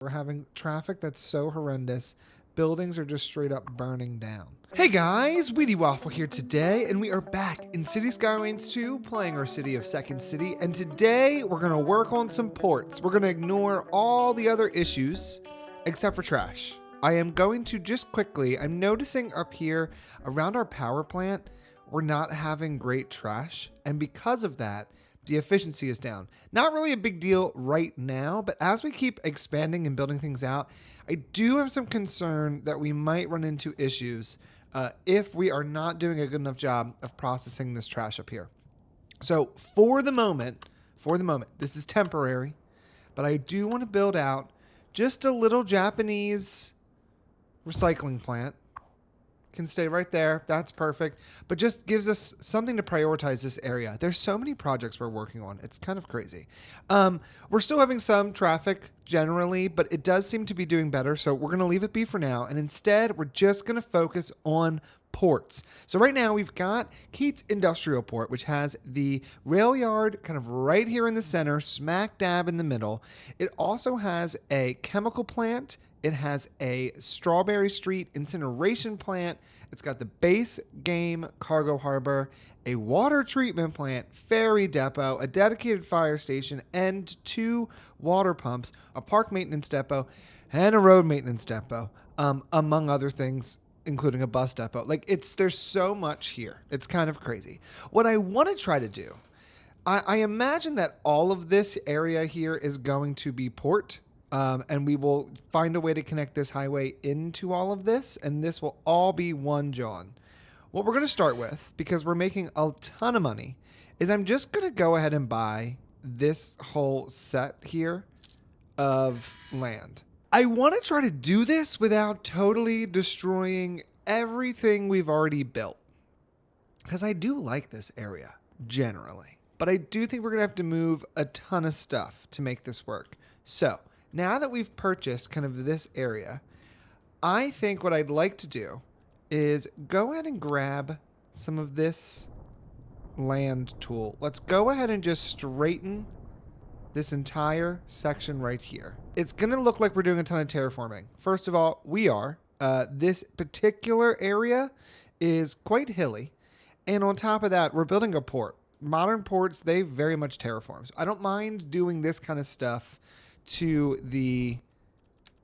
We're having traffic that's so horrendous. Buildings are just straight up burning down. Hey guys, Wheatywaffle here today, and we are back in City Skylines 2 playing our city of Second City, and today we're going to work on some ports. We're going to ignore all the other issues except for trash. I am going to just quickly, I'm noticing up here around our power plant, we're not having great trash, and because of that, the efficiency is down. Not really a big deal right now, but as we keep expanding and building things out, I do have some concern that we might run into issues if we are not doing a good enough job of processing this trash up here. So for the moment, this is temporary, but I do want to build out just a little Japanese recycling plant. Can stay right there. That's perfect. But just gives us something to prioritize this area. There's so many projects we're working on. It's kind of crazy. We're still having some traffic generally, but it does seem to be doing better. So we're going to leave it be for now. And instead, we're just going to focus on ports. So right now we've got Keats Industrial Port, which has the rail yard kind of right here in the center, smack dab in the middle. It also has a chemical plant. It has a Strawberry Street incineration plant. It's got the base game cargo harbor, a water treatment plant, ferry depot, a dedicated fire station, and 2 water pumps, a park maintenance depot, and a road maintenance depot, among other things, including a bus depot. There's so much here. It's kind of crazy. What I want to try to do, I imagine that all of this area here is going to be port. And we will find a way to connect this highway into all of this, and this will all be one John. What we're going to start with, because we're making a ton of money, is I'm just going to go ahead and buy this whole set here of land. I want to try to do this without totally destroying everything we've already built, because I do like this area generally, but I do think we're going to have to move a ton of stuff to make this work. So now that we've purchased kind of this area, I think what I'd like to do is go ahead and grab some of this land tool. Let's go ahead and just straighten this entire section right here. It's going to look like we're doing a ton of terraforming. First of all, we are. This particular area is quite hilly. And on top of that, we're building a port. Modern ports, they very much terraform. So I don't mind doing this kind of stuff to the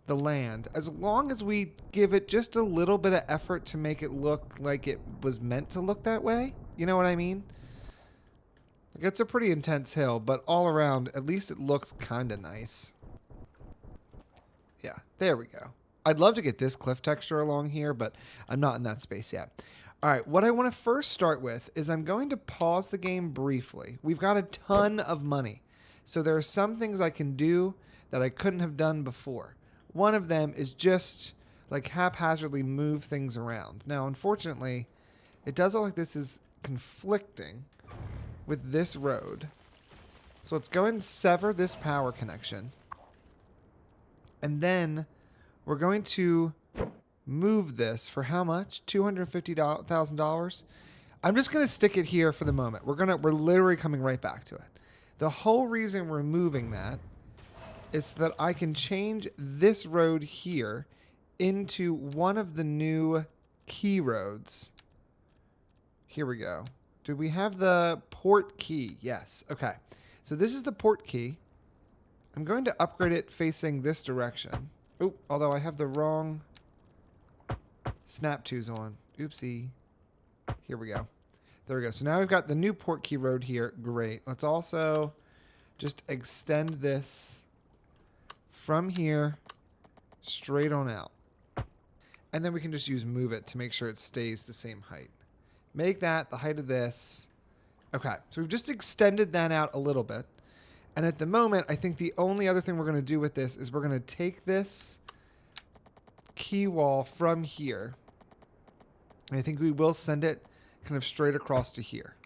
land, as long as we give it just a little bit of effort to make it look like it was meant to look that way. You know what I mean? It's a pretty intense hill, but all around, at least it looks kind of nice. Yeah, there we go. I'd love to get this cliff texture along here, but I'm not in that space yet. All right, what I want to first start with is I'm going to pause the game briefly. We've got a ton of money, so there are some things I can do that I couldn't have done before. One of them is just like haphazardly move things around. Now, unfortunately, it does look like this is conflicting with this road. So let's go ahead and sever this power connection. And then we're going to move this for how much? $250,000. I'm just going to stick it here for the moment. We're literally coming right back to it. The whole reason we're moving that is that I can change this road here into one of the new key roads. Here we go. Do we have the port key? Yes. Okay. So this is the port key. I'm going to upgrade it facing this direction. Oop, although I have the wrong snap twos on. Oopsie. Here we go. There we go. So now we've got the new port key road here. Great. Let's also just extend this from here straight on out. And then we can just use move it to make sure it stays the same height. Make that the height of this. Okay, so we've just extended that out a little bit. And at the moment, I think the only other thing we're going to do with this is we're going to take this key wall from here. And I think we will send it kind of straight across to here.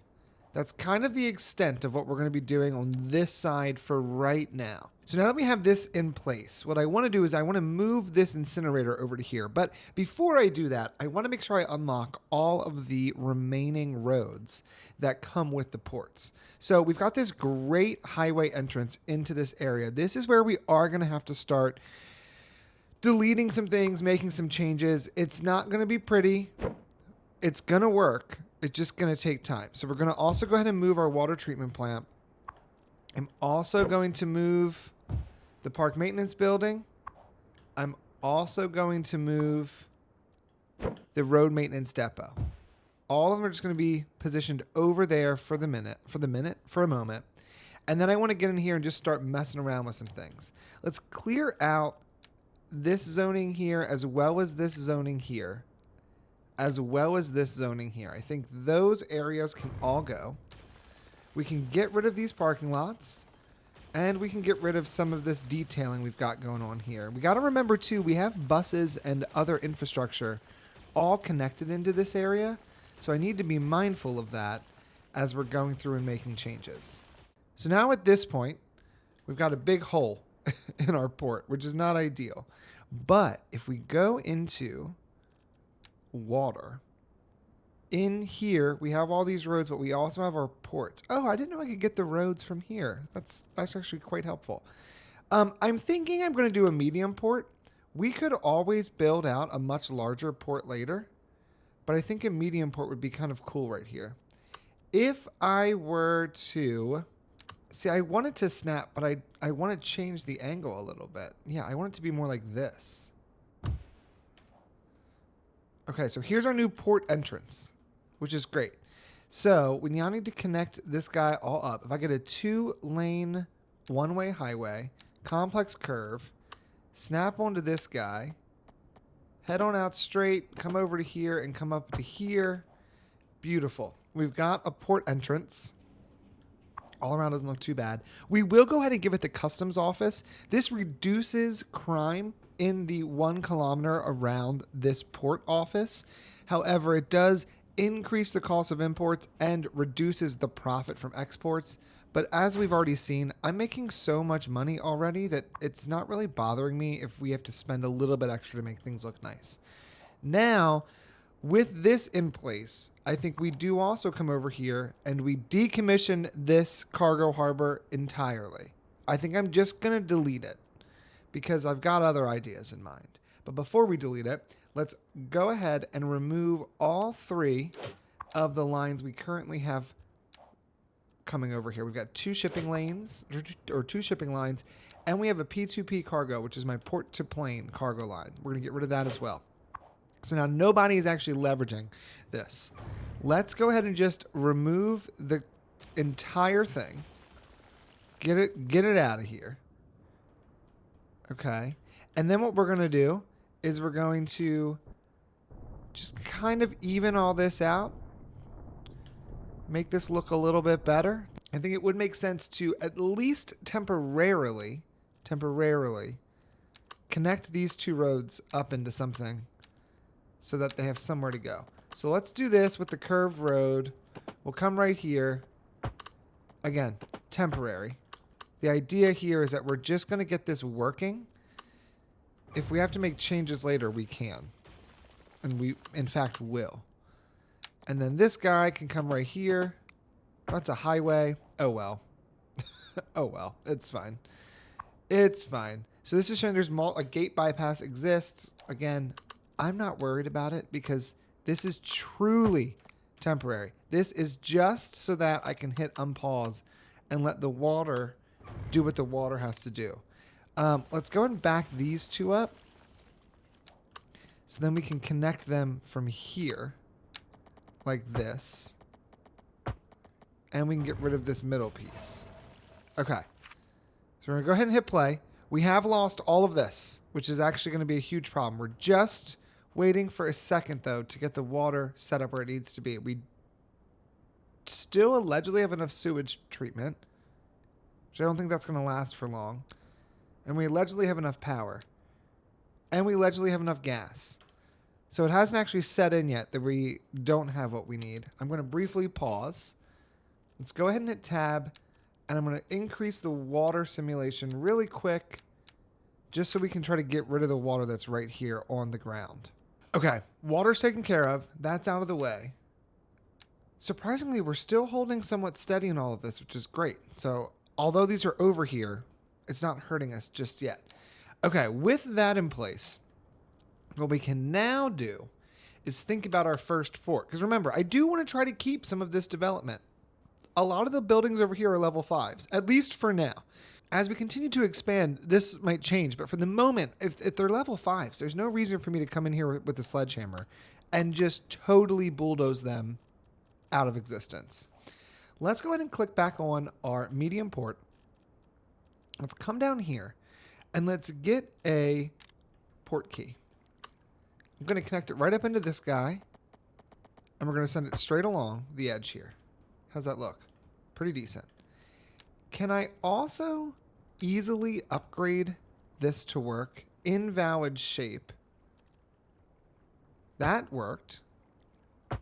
That's kind of the extent of what we're going to be doing on this side for right now. So now that we have this in place, what I want to do is I want to move this incinerator over to here. But before I do that, I want to make sure I unlock all of the remaining roads that come with the ports. So we've got this great highway entrance into this area. This is where we are going to have to start deleting some things, making some changes. It's not going to be pretty. It's going to work. It's just going to take time. So we're going to also go ahead and move our water treatment plant. I'm also going to move the park maintenance building. I'm also going to move the road maintenance depot. All of them are just going to be positioned over there for a moment. And then I want to get in here and just start messing around with some things. Let's clear out this zoning here as well as this zoning here. As well as this zoning here. I think those areas can all go. We can get rid of these parking lots. And we can get rid of some of this detailing we've got going on here. We got to remember, too, we have buses and other infrastructure all connected into this area. So I need to be mindful of that as we're going through and making changes. So now at this point, we've got a big hole in our port, which is not ideal. But if we go into water, in here, we have all these roads, but we also have our ports. Oh, I didn't know I could get the roads from here. That's actually quite helpful. I'm thinking I'm going to do a medium port. We could always build out a much larger port later, but I think a medium port would be kind of cool right here. If I were to... See, I want it to snap, but I want to change the angle a little bit. Yeah, I want it to be more like this. Okay, so here's our new port entrance, which is great. So we now need to connect this guy all up. If I get a 2-lane, one-way highway, complex curve, snap onto this guy, head on out straight, come over to here, and come up to here. Beautiful. We've got a port entrance. All around doesn't look too bad. We will go ahead and give it the customs office. This reduces crime in the 1 kilometer around this port office. However, it does increase the cost of imports and reduces the profit from exports. But as we've already seen, I'm making so much money already that it's not really bothering me if we have to spend a little bit extra to make things look nice. Now, with this in place, I think we do also come over here and we decommission this cargo harbor entirely. I think I'm just going to delete it because I've got other ideas in mind. But before we delete it, let's go ahead and remove all 3 of the lines we currently have coming over here. We've got 2 shipping lanes, or 2 shipping lines, and we have a P2P cargo, which is my port to plane cargo line. We're going to get rid of that as well. So now nobody is actually leveraging this. Let's go ahead and just remove the entire thing. Get it out of here. Okay. And then what we're going to do is we're going to just kind of even all this out. Make this look a little bit better. I think it would make sense to at least temporarily connect these 2 roads up into something so that they have somewhere to go. So let's do this with the curved road. We'll come right here. Again, temporary. The idea here is that we're just going to get this working. If we have to make changes later, we can. And we, in fact, will. And then this guy can come right here. That's a highway. Oh, well. Oh, well. It's fine. It's fine. So this is showing there's a gate bypass exists. Again, I'm not worried about it because this is truly temporary. This is just so that I can hit unpause and let the water do what the water has to do. Let's go and back these 2 up. So then we can connect them from here like this. And we can get rid of this middle piece. Okay. So we're going to go ahead and hit play. We have lost all of this, which is actually going to be a huge problem. We're just waiting for a second, though, to get the water set up where it needs to be. We still allegedly have enough sewage treatment, which I don't think that's going to last for long. And we allegedly have enough power. And we allegedly have enough gas. So it hasn't actually set in yet that we don't have what we need. I'm going to briefly pause. Let's go ahead and hit tab. And I'm going to increase the water simulation really quick, just so we can try to get rid of the water that's right here on the ground. Okay, water's taken care of. That's out of the way. Surprisingly, we're still holding somewhat steady in all of this, which is great. So although these are over here, it's not hurting us just yet. Okay, with that in place, what we can now do is think about our first port. Because remember, I do want to try to keep some of this development. A lot of the buildings over here are level 5s, at least for now. As we continue to expand, this might change, but for the moment, if they're level 5s, there's no reason for me to come in here with a sledgehammer and just totally bulldoze them out of existence. Let's go ahead and click back on our medium port. Let's come down here and let's get a port key. I'm going to connect it right up into this guy, and we're going to send it straight along the edge here. How's that look? Pretty decent. Can I also easily upgrade this to work? Invalid shape. That worked.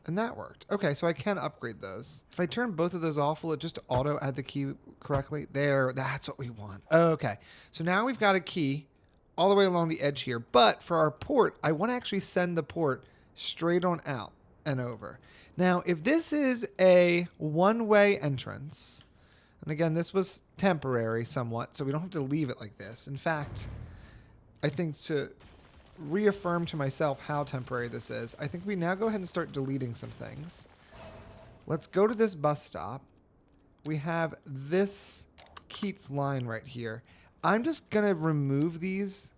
And that worked. Okay, so I can upgrade those. If I turn both of those off, will it just auto add the key correctly? There, that's what we want. Okay, so now we've got a key all the way along the edge here. But for our port, I want to actually send the port straight on out and over. Now, if this is a one-way entrance, and again, this was temporary somewhat, so we don't have to leave it like this. In fact, I think to reaffirm to myself how temporary this is, I think we now go ahead and start deleting some things. Let's go to this bus stop. We have this Keats line right here. I'm just going to remove these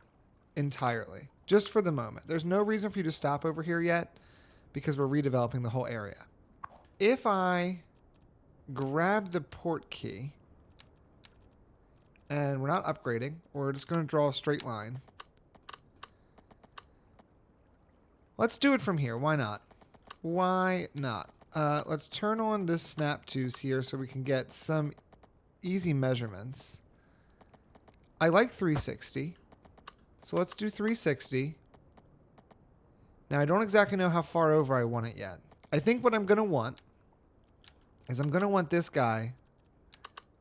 entirely, just for the moment. There's no reason for you to stop over here yet because we're redeveloping the whole area. If I grab the port key, and we're not upgrading, we're just going to draw a straight line. Let's do it from here. Why not? Why not? Let's turn on this snap twos here so we can get some easy measurements. I like 360. So let's do 360. Now, I don't exactly know how far over I want it yet. I think what I'm going to want is I'm going to want this guy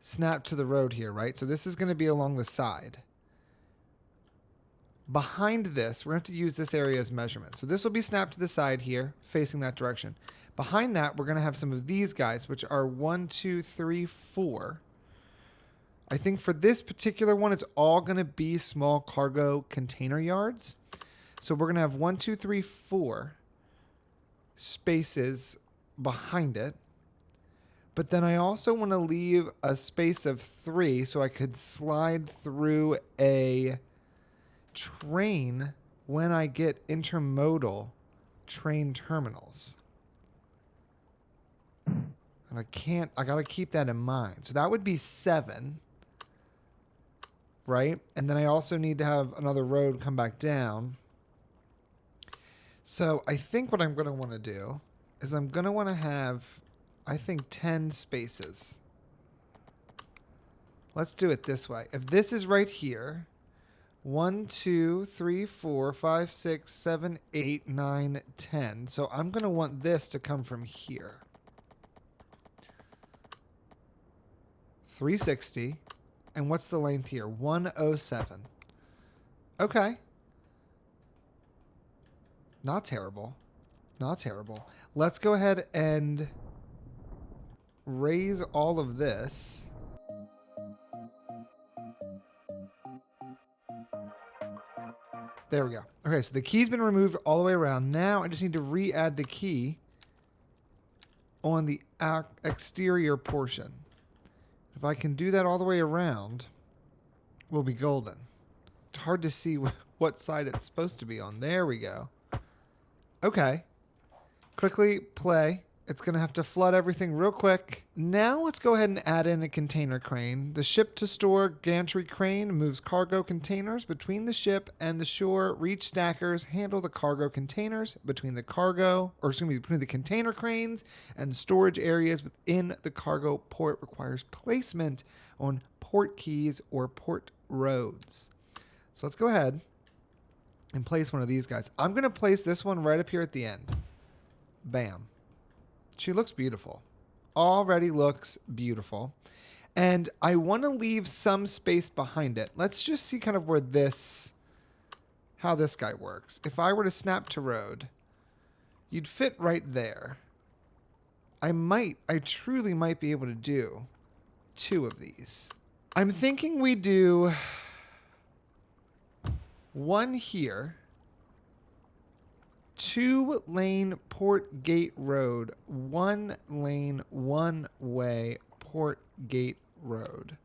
snapped to the road here, right? So this is going to be along the side. Behind this, we're going to have to use this area as measurement. So this will be snapped to the side here, facing that direction. Behind that, we're going to have some of these guys, which are 1, 2, 3, 4. I think for this particular one, it's all going to be small cargo container yards. So we're going to have 1, 2, 3, 4 spaces behind it. But then I also want to leave a space of 3 so I could slide through a train when I get intermodal train terminals. And I got to keep that in mind. So that would be 7. Right? And then I also need to have another road come back down. So I think what I'm going to want to do is I'm going to want to have, I think, 10 spaces. Let's do it this way. If this is right here, 1, 2, 3, 4, 5, 6, 7, 8, 9, 10. So I'm going to want this to come from here. 360. And what's the length here? 107. Okay. Not terrible. Not terrible. Let's go ahead and raise all of this. There we go. Okay, so the key's been removed all the way around. Now I just need to re-add the key on the exterior portion. If I can do that all the way around, we'll be golden. It's hard to see what side it's supposed to be on. There we go. Okay. Quickly play. It's going to have to flood everything real quick. Now let's go ahead and add in a container crane. The ship-to-store gantry crane moves cargo containers between the ship and the shore. Reach stackers handle the cargo containers between the between the container cranes and storage areas within the cargo port. Requires placement on port keys or port roads. So let's go ahead and place one of these guys. I'm going to place this one right up here at the end. Bam. She looks beautiful. Already looks beautiful. And I want to leave some space behind it. Let's just see kind of how this guy works. If I were to snap to road, you'd fit right there. I truly might be able to do 2 of these. I'm thinking we do one here. 2-lane Port Gate Road. 1-lane, one-way Port Gate Road.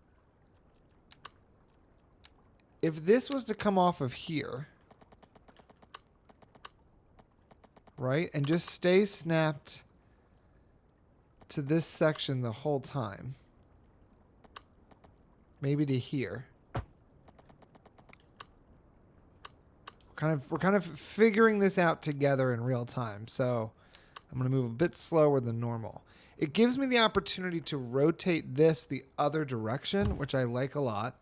If this was to come off of here, right, and just stay snapped to this section the whole time, maybe to here. We're kind of figuring this out together in real time, so I'm going to move a bit slower than normal. It gives me the opportunity to rotate this the other direction, which I like a lot.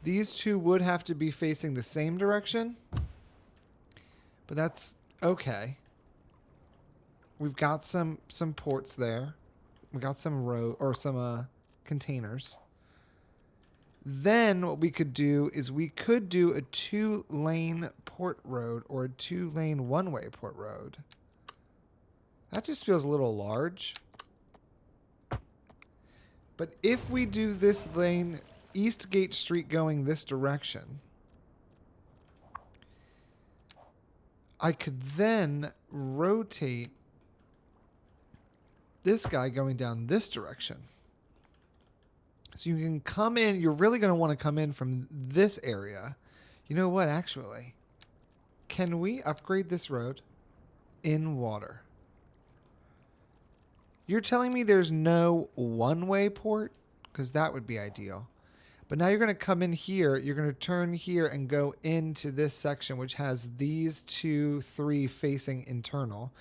These two would have to be facing the same direction, but that's okay. We've got some ports there. We got some containers. Then what we could do is we could do a 2-lane port road or a 2-lane one-way port road. That just feels a little large. But if we do this lane, Eastgate Street going this direction, I could then rotate this guy going down this direction. So you can come in. You're really going to want to come in from this area. You know what, actually? Can we upgrade this road in water? You're telling me there's no one-way port? Because that would be ideal. But now you're going to come in here. You're going to turn here and go into this section, which has these 2, 3 facing internal.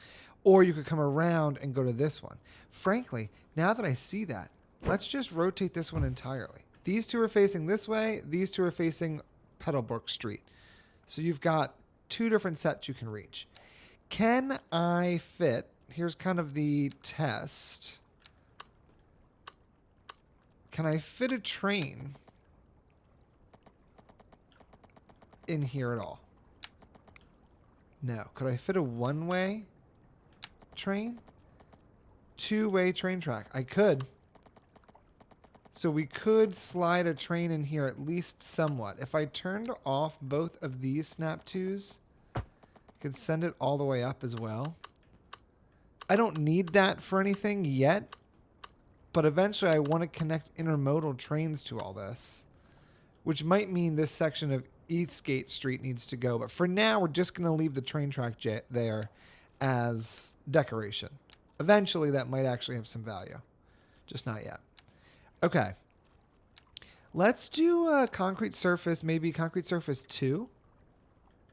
Or you could come around and go to this one. Frankly, now that I see that, let's just rotate this one entirely. These two are facing this way. These two are facing Petalbrook Street. So you've got 2 different sets you can reach. Can I fit? Here's kind of the test. Can I fit a train in here at all? No. Could I fit a one-way train? 2-way train track. I could. So we could slide a train in here at least somewhat. If I turned off both of these snap twos, I could send it all the way up as well. I don't need that for anything yet, but eventually I want to connect intermodal trains to all this, which might mean this section of Eastgate Street needs to go. But for now, we're just going to leave the train track there as decoration. Eventually, that might actually have some value. Just not yet. Okay. Let's do a concrete surface, maybe concrete surface 2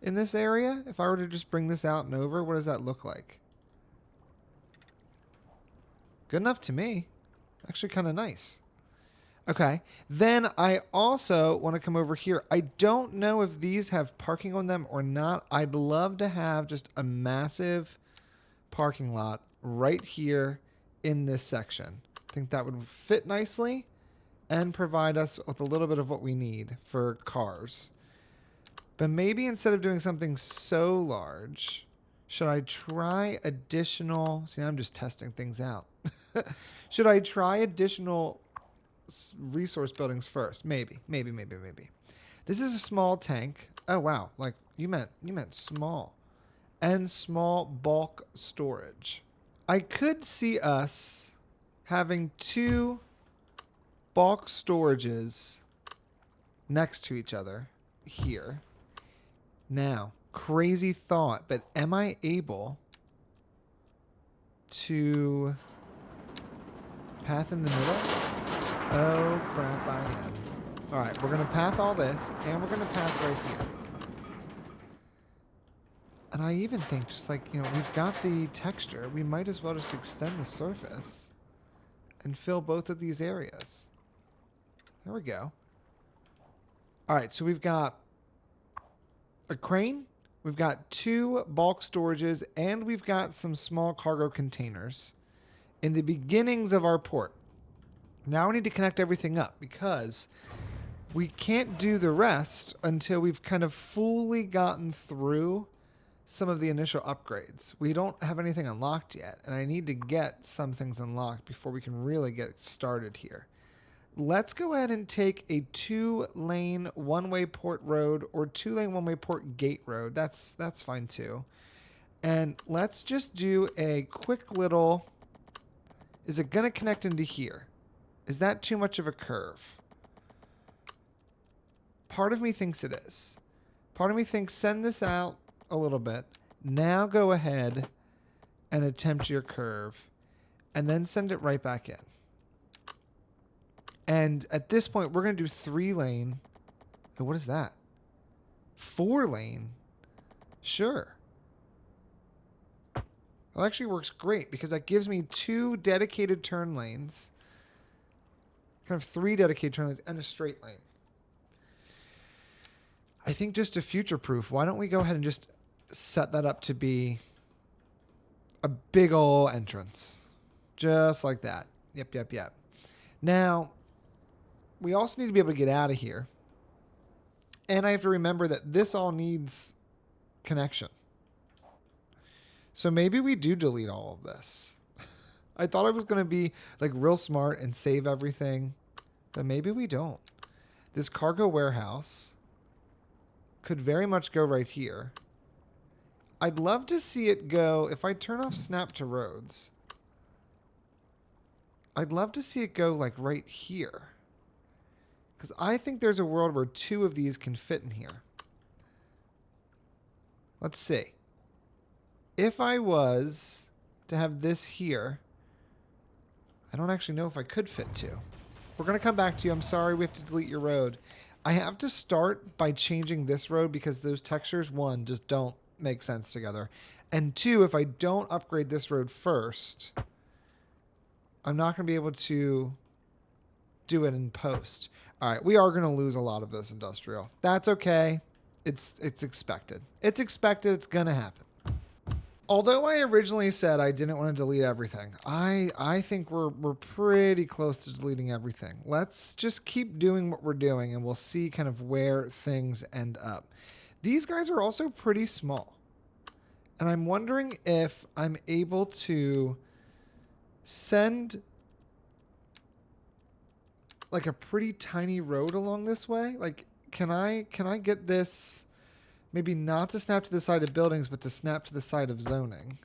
in this area. If I were to just bring this out and over, what does that look like? Good enough to me. Actually kind of nice. Okay. Then I also want to come over here. I don't know if these have parking on them or not. I'd love to have just a massive parking lot right here in this section. I think that would fit nicely and provide us with a little bit of what we need for cars. But maybe instead of doing something so large, should I try additional... See, I'm just testing things out. Should I try additional resource buildings first? Maybe. This is a small tank. Oh, wow. Like, you meant small. And small bulk storage. I could see us having 2 bulk storages next to each other here. Now, crazy thought, but am I able to path in the middle? Oh, crap, I am. All right, we're going to path all this, and we're going to path right here. And I even think, just like, you know, we've got the texture. We might as well just extend the surface and fill both of these areas. There we go. All right, so we've got a crane. We've got 2 bulk storages, and we've got some small cargo containers in the beginnings of our port. Now we need to connect everything up because we can't do the rest until we've kind of fully gotten through some of the initial upgrades. We don't have anything unlocked yet, and I need to get some things unlocked before we can really get started here. let's go ahead and take a 2-lane one-way port road or 2-lane one-way port gate road. That's fine too. And let's just do a quick little... Is it going to connect into here? Is that too much of a curve? Part of me thinks it is. Part of me thinks send this out a little bit. Now go ahead and attempt your curve. And then send it right back in. And at this point, we're going to do 3-lane. Oh, what is that? 4-lane? Sure. That actually works great because that gives me 2 dedicated turn lanes. Kind of 3 dedicated turn lanes and a straight lane. I think just to future-proof, why don't we go ahead and just set that up to be a big ol' entrance. Just like that. Yep. Now, we also need to be able to get out of here. And I have to remember that this all needs connection. So maybe we do delete all of this. I thought I was going to be like real smart and save everything. But maybe we don't. This cargo warehouse could very much go right here. I'd love to see it go, if I turn off snap to roads, I'd love to see it go like right here. Because I think there's a world where 2 of these can fit in here. Let's see. If I was to have this here, I don't actually know if I could fit 2. We're going to come back to you. I'm sorry, we have to delete your road. I have to start by changing this road because those textures, 1, just don't make sense together. And 2, if I don't upgrade this road first, I'm not going to be able to do it in post. All right, we are going to lose a lot of this industrial. That's okay. It's expected. It's expected. It's going to happen. Although I originally said I didn't want to delete everything, I think we're pretty close to deleting everything. Let's just keep doing what we're doing, and we'll see kind of where things end up. These guys are also pretty small. And I'm wondering if I'm able to send like a pretty tiny road along this way. Like, can I get this maybe not to snap to the side of buildings, but to snap to the side of zoning?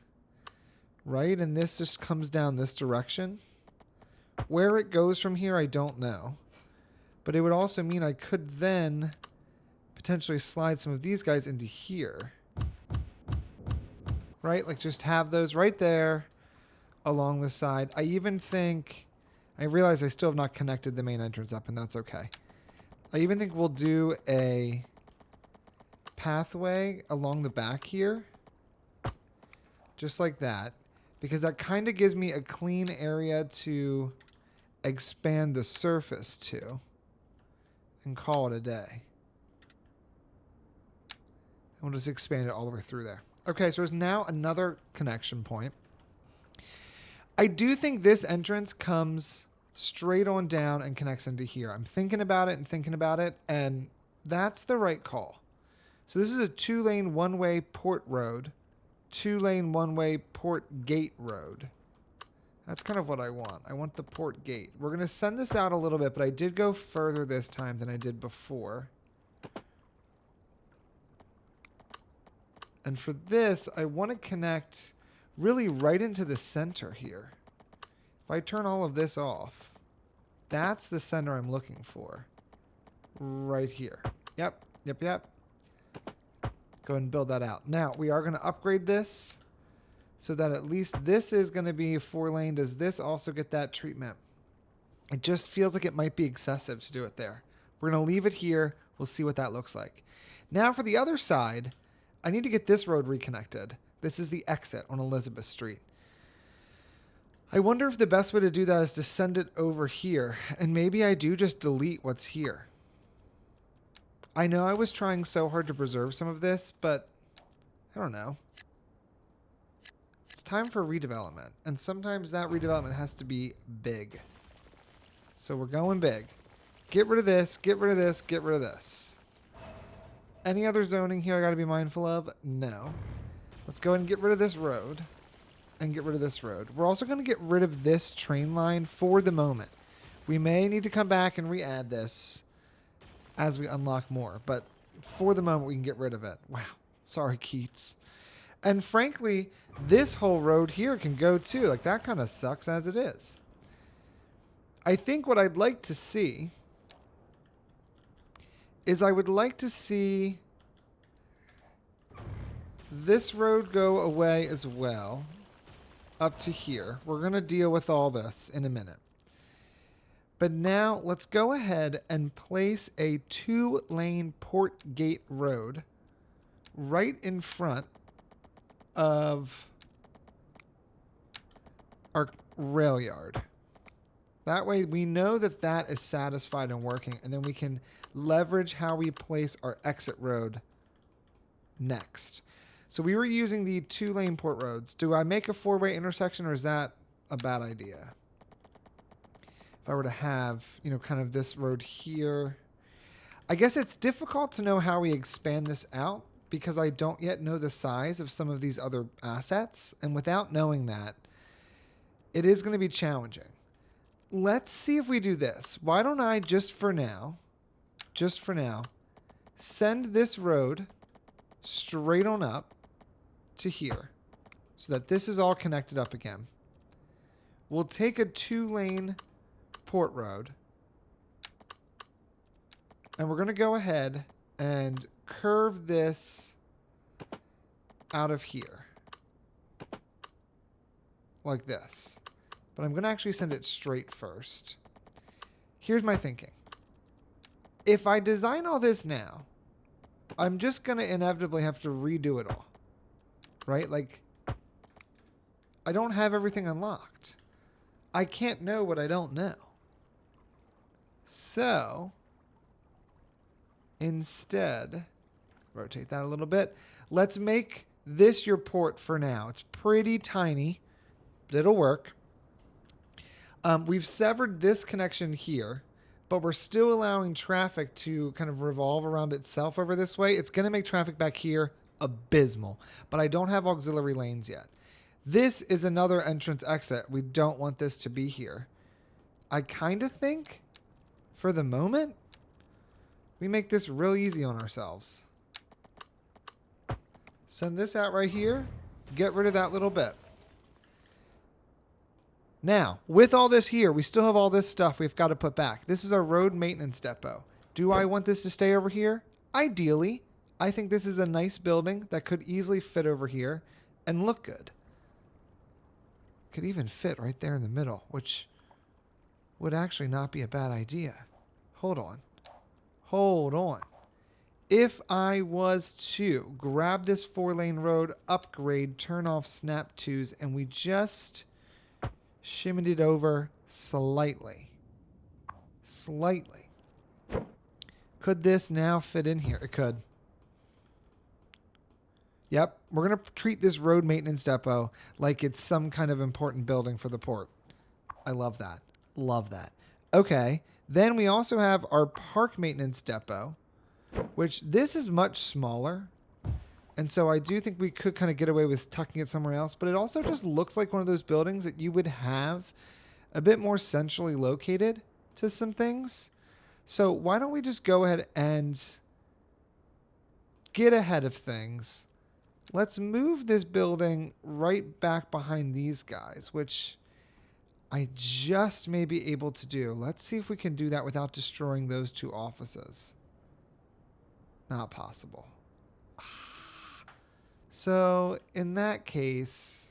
Right? And this just comes down this direction. Where it goes from here, I don't know. But it would also mean I could then potentially slide some of these guys into here. Right? Like just have those right there along the side. I even think... I realize I still have not connected the main entrance up, and that's okay. I even think we'll do a pathway along the back here. Just like that. Because that kind of gives me a clean area to expand the surface to. And call it a day. And we'll just expand it all the way through there. Okay, so there's now another connection point. I do think this entrance comes straight on down and connects into here. I'm thinking about it, and that's the right call. So this is a 2-lane one-way port road, 2-lane one-way port gate road. That's kind of what I want. I want the port gate. We're going to send this out a little bit, but I did go further this time than I did before. And for this, I want to connect really right into the center here. If I turn all of this off, that's the center I'm looking for. Right here. Yep. Go ahead and build that out. Now, we are going to upgrade this so that at least this is going to be 4-lane. Does this also get that treatment? It just feels like it might be excessive to do it there. We're going to leave it here. We'll see what that looks like. Now, for the other side, I need to get this road reconnected. This is the exit on Elizabeth Street. I wonder if the best way to do that is to send it over here. And maybe I do just delete what's here. I know I was trying so hard to preserve some of this, but I don't know. It's time for redevelopment. And sometimes that redevelopment has to be big. So we're going big. Get rid of this, get rid of this, get rid of this. Any other zoning here I got to be mindful of? No. Let's go ahead and get rid of this road. And get rid of this road. We're also going to get rid of this train line for the moment. We may need to come back and re-add this as we unlock more, but for the moment we can get rid of it. Wow. Sorry, Keats. And frankly, this whole road here can go too. Like, that kind of sucks as it is. I think what I'd like to see is I would like to see this road go away as well up to here. We're going to deal with all this in a minute. But now let's go ahead and place a 2-lane port gate road right in front of our rail yard. That way we know that that is satisfied and working, and then we can leverage how we place our exit road next. So we were using the 2-lane port roads. Do I make a 4-way intersection, or is that a bad idea? If I were to have, you know, kind of this road here. I guess it's difficult to know how we expand this out because I don't yet know the size of some of these other assets. And without knowing that, it is going to be challenging. Let's see if we do this. Why don't I, just for now, send this road straight on up to here so that this is all connected up again. We'll take a 2-lane port road and we're going to go ahead and curve this out of here like this. But I'm going to actually send it straight first. Here's my thinking. If I design all this now, I'm just going to inevitably have to redo it all. Right? Like, I don't have everything unlocked. I can't know what I don't know. So, instead, rotate that a little bit. Let's make this your port for now. It's pretty tiny. But it'll work. We've severed this connection here, but we're still allowing traffic to kind of revolve around itself over this way. It's going to make traffic back here abysmal, but I don't have auxiliary lanes yet. This is another entrance exit. We don't want this to be here. I kind of think, for the moment, we make this real easy on ourselves. Send this out right here. Get rid of that little bit. Now, with all this here, we still have all this stuff we've got to put back. This is our road maintenance depot. Do I want this to stay over here? Ideally, I think this is a nice building that could easily fit over here and look good. Could even fit right there in the middle, which would actually not be a bad idea. Hold on. Hold on. If I was to grab this 4-lane road, upgrade, turn off snap twos, and we just shimmied it over slightly. Slightly. Could this now fit in here? It could. Yep. We're going to treat this road maintenance depot like it's some kind of important building for the port. I love that. Love that. Okay. Then we also have our park maintenance depot, which this is much smaller. And so I do think we could kind of get away with tucking it somewhere else. But it also just looks like one of those buildings that you would have a bit more centrally located to some things. So why don't we just go ahead and get ahead of things. Let's move this building right back behind these guys, which I just may be able to do. Let's see if we can do that without destroying those 2 offices. Not possible. So in that case,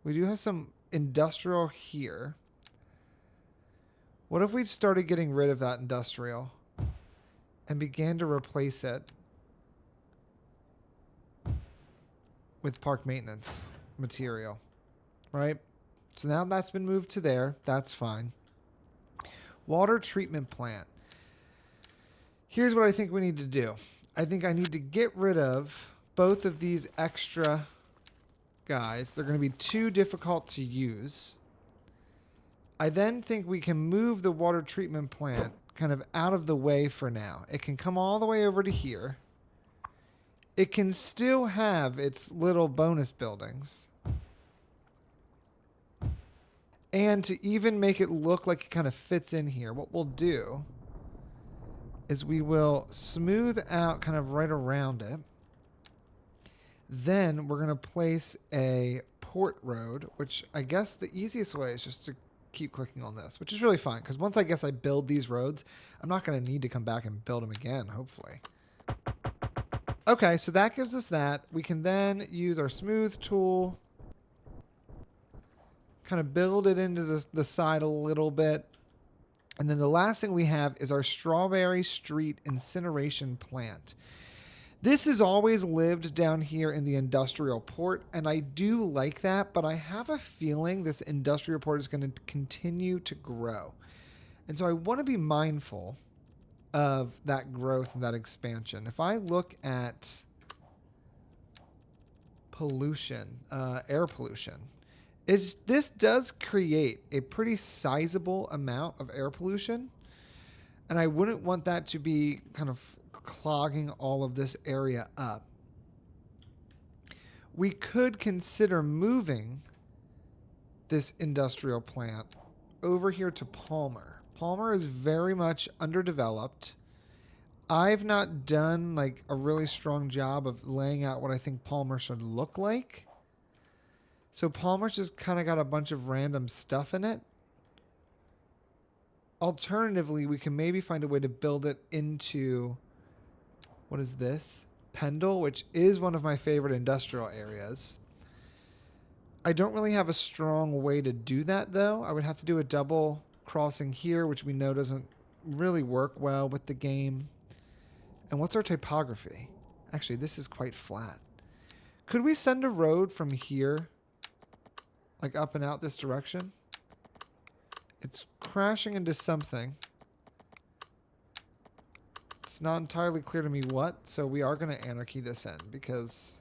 we do have some industrial here. What if we started getting rid of that industrial and began to replace it with park maintenance material, right? So now that's been moved to there. That's fine. Water treatment plant. Here's what I think we need to do. I think I need to get rid of both of these extra guys. They're going to be too difficult to use. I then think we can move the water treatment plant kind of out of the way for now. It can come all the way over to here. It can still have its little bonus buildings. And to even make it look like it kind of fits in here, what we'll do is we will smooth out kind of right around it. Then we're going to place a port road, which I guess the easiest way is just to keep clicking on this, which is really fine because once I guess I build these roads, I'm not going to need to come back and build them again, hopefully. Okay, so that gives us that. We can then use our smooth tool, kind of build it into the side a little bit. And then the last thing we have is our Strawberry Street incineration plant. This has always lived down here in the industrial port, and I do like that, but I have a feeling this industrial port is going to continue to grow. And so I want to be mindful of that growth and that expansion. If I look at pollution, air pollution, this does create a pretty sizable amount of air pollution, and I wouldn't want that to be kind of clogging all of this area up. We could consider moving this industrial plant over here to Palmer. Palmer is very much underdeveloped. I've not done like a really strong job of laying out what I think Palmer should look like. So Palmer's just kind of got a bunch of random stuff in it. Alternatively, we can maybe find a way to build it into, what is this? Pendle, which is one of my favorite industrial areas. I don't really have a strong way to do that, though. I would have to do a double crossing here, which we know doesn't really work well with the game. And what's our topography? Actually, this is quite flat. Could we send a road from here, like up and out this direction? It's crashing into something. It's not entirely clear to me what, so we are going to anarchy this end because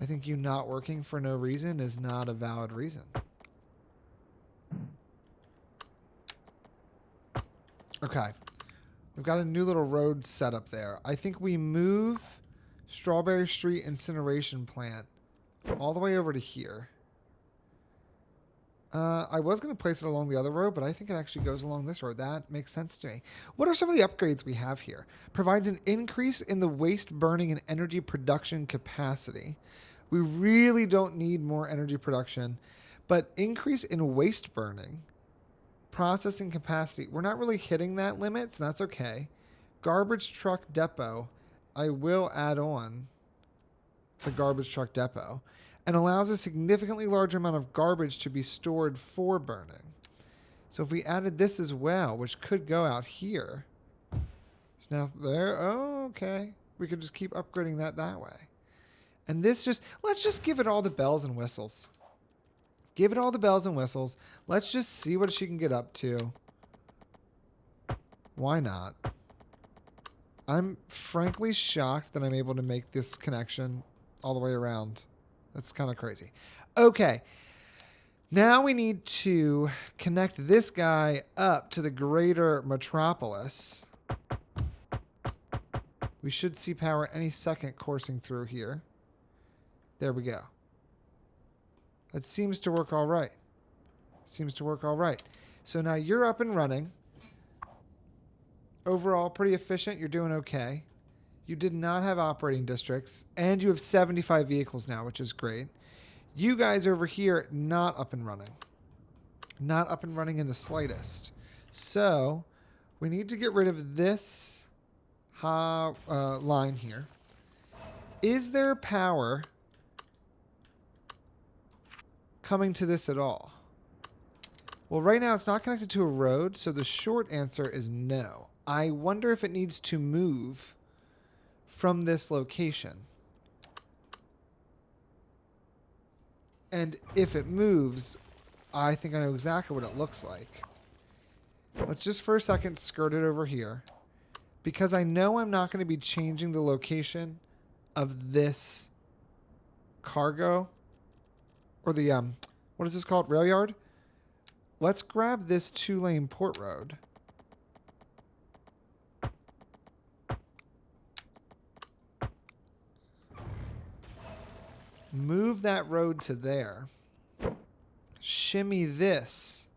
I think you not working for no reason is not a valid reason. Okay. We've got a new little road set up there. I think we move Strawberry Street incineration plant all the way over to here. I was going to place it along the other road, but I think it actually goes along this road. That makes sense to me. What are some of the upgrades we have here? Provides an increase in the waste burning and energy production capacity. We really don't need more energy production, but increase in waste burning, processing capacity. We're not really hitting that limit, so that's okay. Garbage truck depot. I will add on the garbage truck depot. And allows a significantly larger amount of garbage to be stored for burning. So if we added this as well, which could go out here. It's now there. Oh, okay. We could just keep upgrading that way. And this just, let's just give it all the bells and whistles. Give it all the bells and whistles. Let's just see what she can get up to. Why not? I'm frankly shocked that I'm able to make this connection all the way around. That's kind of crazy. Okay. Now we need to connect this guy up to the greater metropolis. We should see power any second coursing through here. There we go. That seems to work all right. Seems to work all right. So now you're up and running. Overall, pretty efficient. You're doing okay. You did not have operating districts, and you have 75 vehicles now, which is great. You guys over here, not up and running. Not up and running in the slightest. So, we need to get rid of this line here. Is there power coming to this at all? Well, right now it's not connected to a road, so the short answer is no. I wonder if it needs to move from this location. And if it moves, I think I know exactly what it looks like. Let's just for a second skirt it over here. Because I know I'm not going to be changing the location of this cargo. Or the, what is this called? Rail yard? Let's grab this 2-lane port road. Move that road to there. shimmy this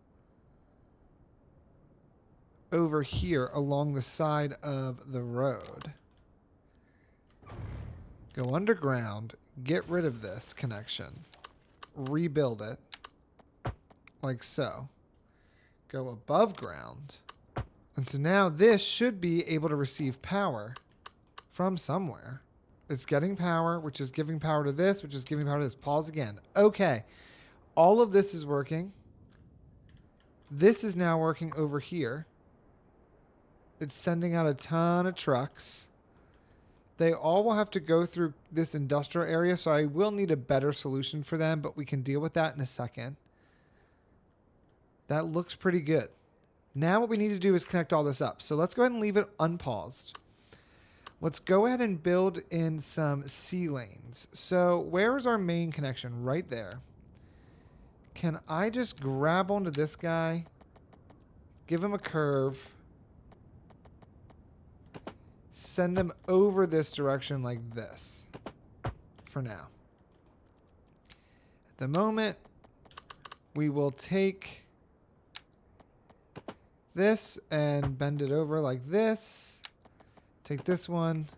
over here along the side of the road. Go underground, get rid of this connection, rebuild it like so. Go above ground. And so now this should be able to receive power from somewhere. It's getting power, which is giving power to this, which is giving power to this. Pause again. Okay. All of this is working. This is now working over here. It's sending out a ton of trucks. They all will have to go through this industrial area, so I will need a better solution for them, but we can deal with that in a second. That looks pretty good. Now what we need to do is connect all this up. So let's go ahead and leave it unpaused. Let's go ahead and build in some C lanes. So where is our main connection? Right there. Can I just grab onto this guy, give him a curve, send him over this direction like this for now. At the moment, we will take this and bend it over like this. Take this one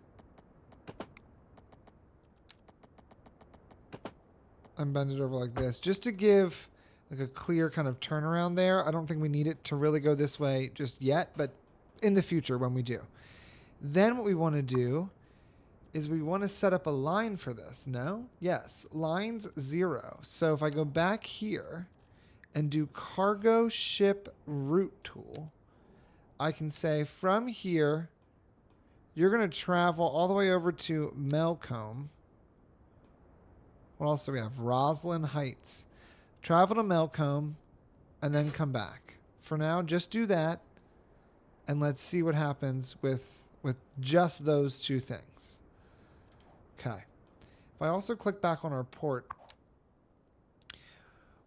and bend it over like this, just to give like a clear kind of turnaround there. I don't think we need it to really go this way just yet, but in the future when we do. Then what we want to do is we want to set up a line for this. No? Yes. Lines 0. So if I go back here and do cargo ship route tool, I can say from here, you're going to travel all the way over to MelkeQen. What else do we have? Roslyn Heights. Travel to MelkeQen and then come back. For now, just do that. And let's see what happens with just those two things. Okay. If I also click back on our port,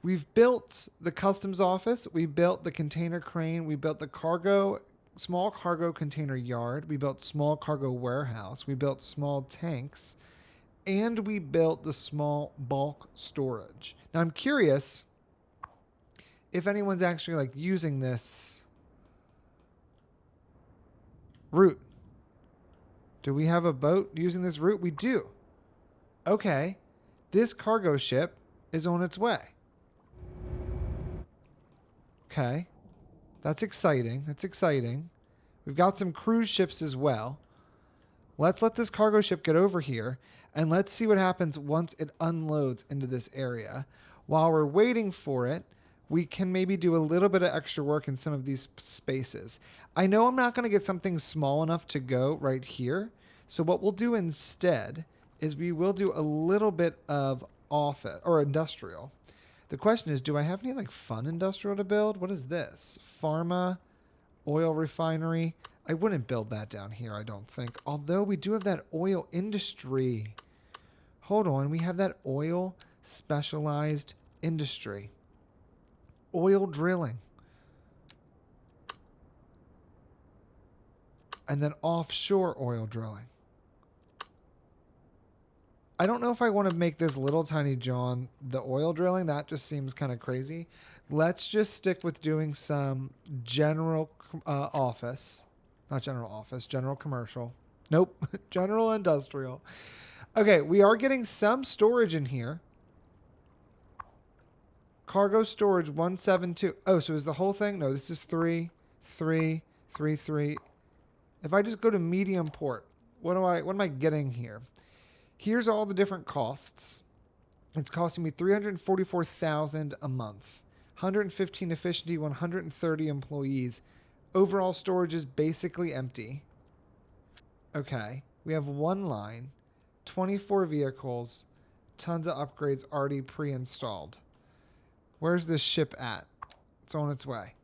we've built the customs office. We built the container crane. We built the small cargo container yard. We built small cargo warehouse. We built small tanks. And we built the small bulk storage. Now I'm curious if anyone's actually like using this route. Do we have a boat using this route? We do. Okay. This cargo ship is on its way. Okay. That's exciting. That's exciting. We've got some cruise ships as well. Let's let this cargo ship get over here, and let's see what happens once it unloads into this area. While we're waiting for it, we can maybe do a little bit of extra work in some of these spaces. I know I'm not going to get something small enough to go right here. So what we'll do instead is we will do a little bit of office or industrial. The question is, do I have any like fun industrial to build? What is this? Pharma, oil refinery. I wouldn't build that down here, I don't think. Although we do have that oil industry. Hold on, we have that oil specialized industry. Oil drilling. And then offshore oil drilling. I don't know if I want to make this little tiny John the oil drilling. That just seems kind of crazy. Let's just stick with doing some general office. Not general office, general commercial. Nope, general industrial. Okay, we are getting some storage in here. Cargo storage 172. Oh, so is the whole thing? No, this is 3, 3, 3, 3. If I just go to medium port, what am I getting here? Here's all the different costs. It's costing me $344,000 a month. 115 efficiency, 130 employees. Overall storage is basically empty. Okay. We have one line, 24 vehicles, tons of upgrades already pre-installed. Where's this ship at? It's on its way.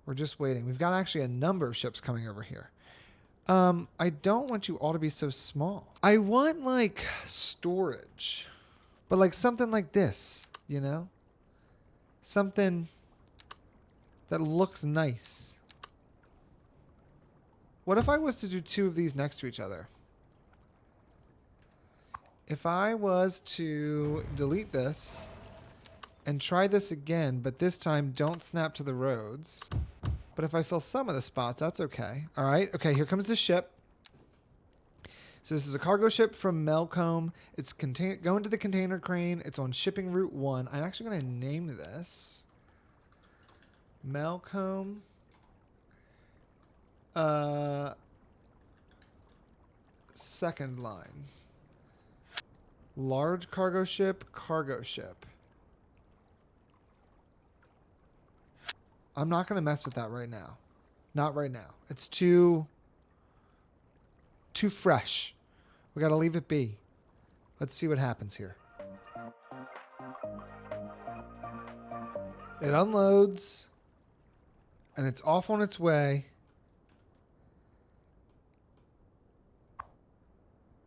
We're just waiting. We've got actually a number of ships coming over here. I don't want you all to be so small. I want like storage, but like something like this, you know? Something that looks nice. What if I was to do 2 of these next to each other? If I was to delete this and try this again, but this time don't snap to the roads. But if I fill some of the spots, that's okay. All right. Okay, here comes the ship. So this is a cargo ship from MelkeQen. It's going to the container crane. It's on shipping route 1. I'm actually going to name this MelkeQen. Second line. Large cargo ship, cargo ship. I'm not going to mess with that right now. Not right now. It's too fresh. We got to leave it be. Let's see what happens here. It unloads. And it's off on its way.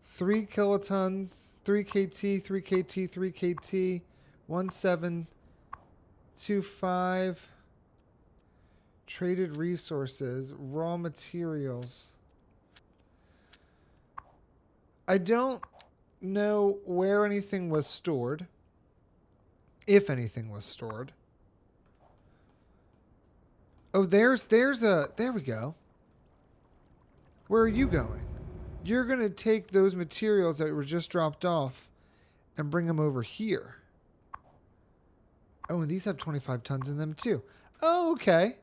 3 kilotons, 3 KT, 3 KT, 3 KT, 1725. Traded resources, raw materials. I don't know where anything was stored. If anything was stored. Oh, there we go. Where are you going? You're going to take those materials that were just dropped off and bring them over here. Oh, and these have 25 tons in them too. Oh, okay.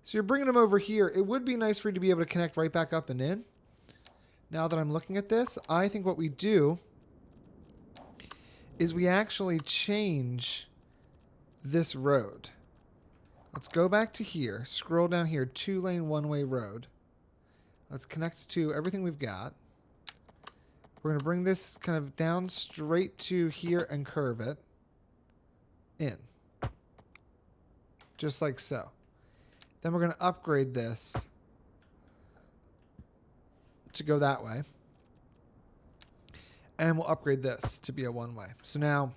So you're bringing them over here. It would be nice for you to be able to connect right back up and in. Now that I'm looking at this, I think what we do is we actually change this road. Let's go back to here. Scroll down here. 2-lane, one-way road. Let's connect to everything we've got. We're going to bring this kind of down straight to here and curve it in. Just like so. Then we're going to upgrade this to go that way. And we'll upgrade this to be a one-way. So now,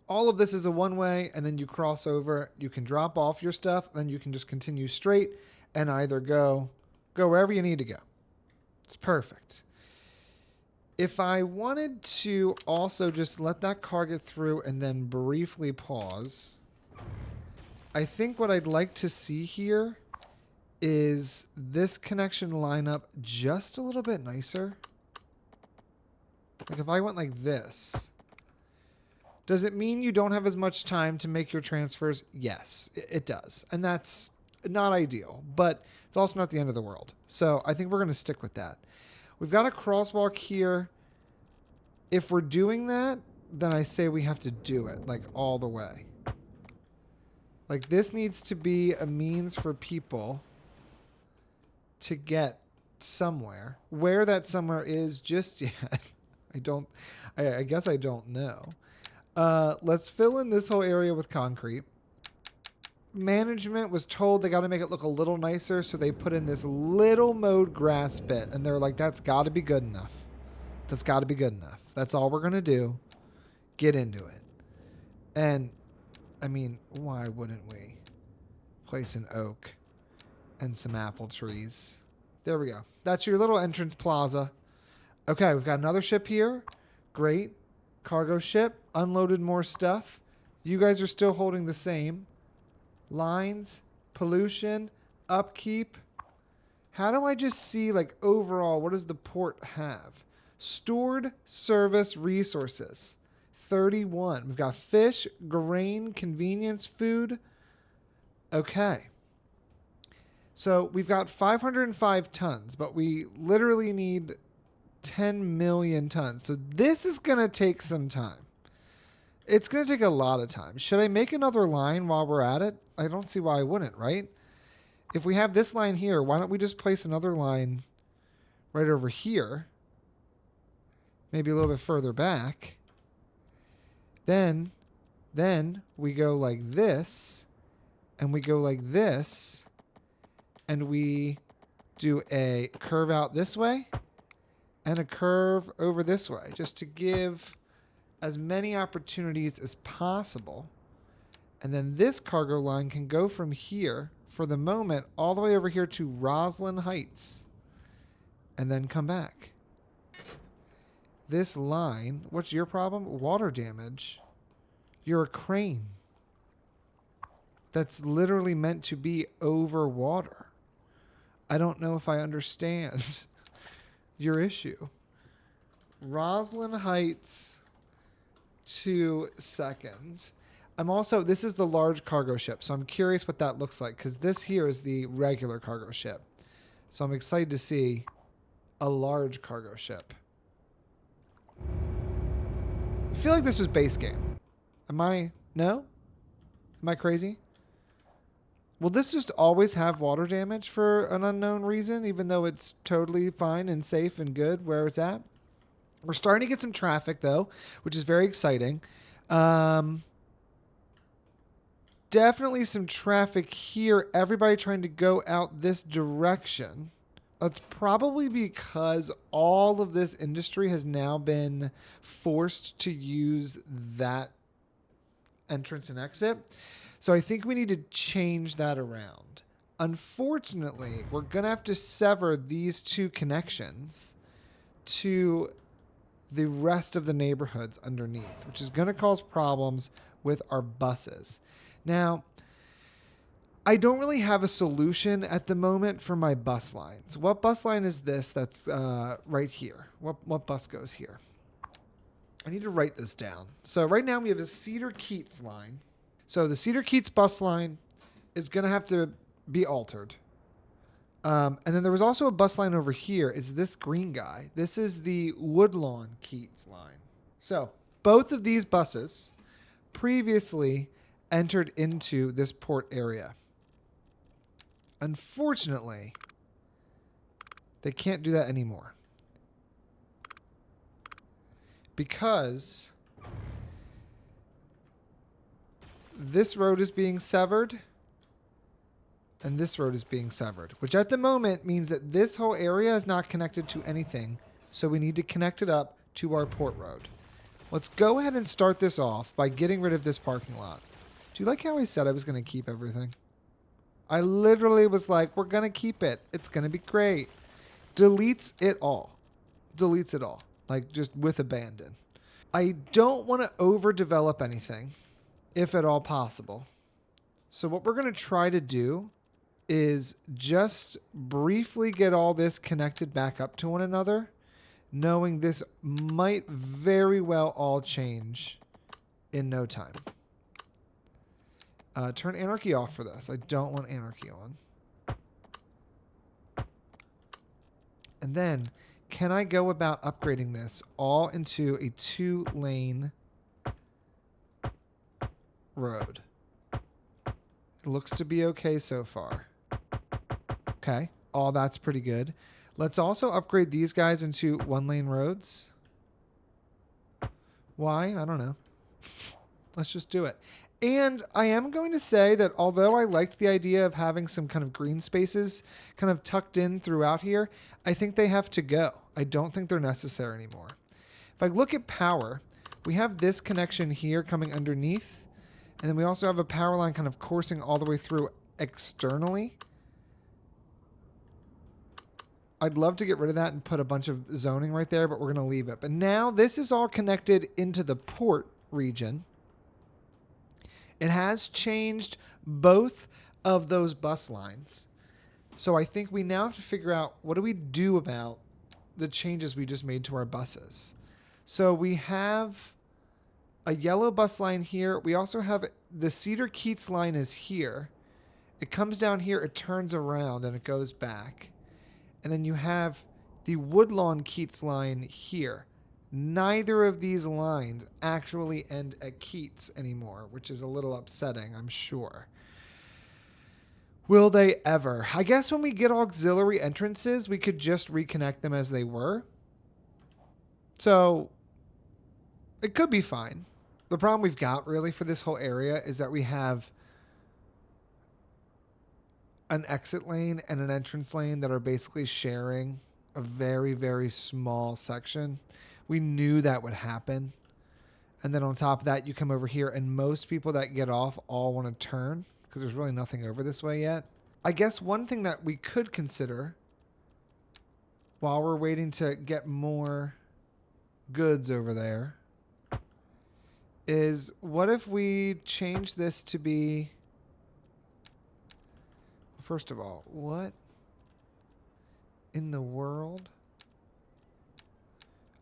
all of this is a one-way, and then you cross over. You can drop off your stuff, then you can just continue straight and either go wherever you need to go. It's perfect. If I wanted to also just let that car get through and then briefly pause, I think what I'd like to see here is this connection line up just a little bit nicer. Like if I went like this, does it mean you don't have as much time to make your transfers? Yes, it does. And that's not ideal, but it's also not the end of the world. So I think we're going to stick with that. We've got a crosswalk here. If we're doing that, then I say we have to do it like all the way. Like this needs to be a means for people to get somewhere. Where that somewhere is just yet, I guess I don't know. Let's fill in this whole area with concrete. Management was told they got to make it look a little nicer, so they put in this little mowed grass bit, and they're like, that's got to be good enough. That's got to be good enough. That's all we're going to do. Get into it. And, I mean, why wouldn't we place an oak and some apple trees? There we go. That's your little entrance plaza. Okay, we've got another ship here. Great. Cargo ship. Unloaded more stuff. You guys are still holding the same. Lines. Pollution. Upkeep. How do I just see, like, overall, what does the port have? Stored service resources. 31. We've got fish, grain, convenience, food. Okay. So we've got 505 tons, but we literally need 10 million tons. So this is going to take some time. It's going to take a lot of time. Should I make another line while we're at it? I don't see why I wouldn't, right? If we have this line here, why don't we just place another line right over here? Maybe a little bit further back. Then we go like this, and we go like this, and we do a curve out this way and a curve over this way, just to give as many opportunities as possible. And then this cargo line can go from here, for the moment, all the way over here to Roslyn Heights, and then come back. This line, what's your problem? Water damage. You're a crane that's literally meant to be over water. I don't know if I understand your issue. Roslyn Heights to second. I'm also, this is the large cargo ship, so I'm curious what that looks like, because this here is the regular cargo ship. So I'm excited to see a large cargo ship. I feel like this was base game. No? Am I crazy? Will this just always have water damage for an unknown reason, even though it's totally fine and safe and good where it's at? We're starting to get some traffic, though, which is very exciting. Definitely some traffic here. Everybody trying to go out this direction. That's probably because all of this industry has now been forced to use that entrance and exit. So I think we need to change that around. Unfortunately, we're going to have to sever these two connections to the rest of the neighborhoods underneath, which is going to cause problems with our buses. Now, I don't really have a solution at the moment for my bus lines. What bus line is this that's right here? What bus goes here? I need to write this down. So right now we have a Cedar Keats line. So the Cedar Keats bus line is going to have to be altered. And then there was also a bus line over here. Is this green guy? This is the Woodlawn Keats line. So both of these buses previously entered into this port area. Unfortunately, they can't do that anymore. Because this road is being severed and this road is being severed, which at the moment means that this whole area is not connected to anything. So we need to connect it up to our port road. Let's go ahead and start this off by getting rid of this parking lot. Do you like how I said I was going to keep everything? I literally was like, we're going to keep it. It's going to be great. Deletes it all. Deletes it all. Like just with abandon. I don't want to overdevelop anything, if at all possible. So what we're going to try to do is just briefly get all this connected back up to one another, knowing this might very well all change in no time. Turn anarchy off for this. I don't want anarchy on. And then, can I go about upgrading this all into a 2-lane road? It looks to be okay so far. Okay, all that's pretty good. Let's also upgrade these guys into 1-lane roads. Why? I don't know. Let's just do it. And I am going to say that although I liked the idea of having some kind of green spaces kind of tucked in throughout here, I think they have to go. I don't think they're necessary anymore. If I look at power, we have this connection here coming underneath. And then we also have a power line kind of coursing all the way through externally. I'd love to get rid of that and put a bunch of zoning right there, but we're going to leave it. But now this is all connected into the port region. It has changed both of those bus lines. So I think we now have to figure out what do we do about the changes we just made to our buses. So we have a yellow bus line here. We also have the Cedar Keats line is here. It comes down here, it turns around, and it goes back. And then you have the Woodlawn Keats line here. Neither of these lines actually end at Keats anymore, which is a little upsetting, I'm sure. Will they ever? I guess when we get auxiliary entrances, we could just reconnect them as they were. So it could be fine. The problem we've got really for this whole area is that we have an exit lane and an entrance lane that are basically sharing a very, very small section. We knew that would happen. And then on top of that, you come over here and most people that get off all want to turn because there's really nothing over this way yet. I guess one thing that we could consider while we're waiting to get more goods over there is what if we change this to be... First of all, what in the world?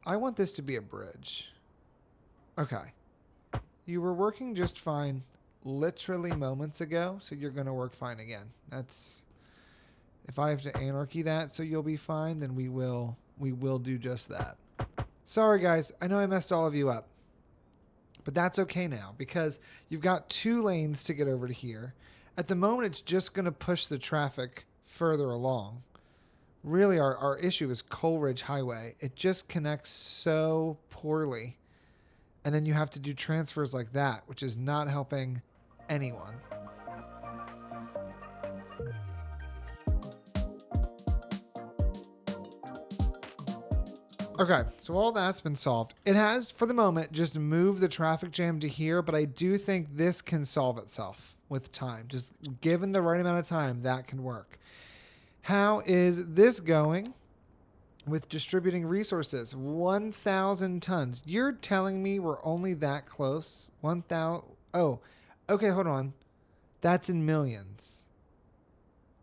I want this to be a bridge. Okay. You were working just fine literally moments ago, so you're going to work fine again. That's... If I have to anarchy that so you'll be fine, then we will do just that. Sorry, guys. I know I messed all of you up. But that's okay now because you've got 2 lanes to get over to here. At the moment, it's just going to push the traffic further along. Really, our issue is Coleridge Highway. It just connects so poorly. And then you have to do transfers like that, which is not helping anyone. Okay, so all that's been solved. It has, for the moment, just moved the traffic jam to here, but I do think this can solve itself with time. Just given the right amount of time, that can work. How is this going with distributing resources? 1,000 tons. You're telling me we're only that close? 1,000... Oh, okay, hold on. That's in millions.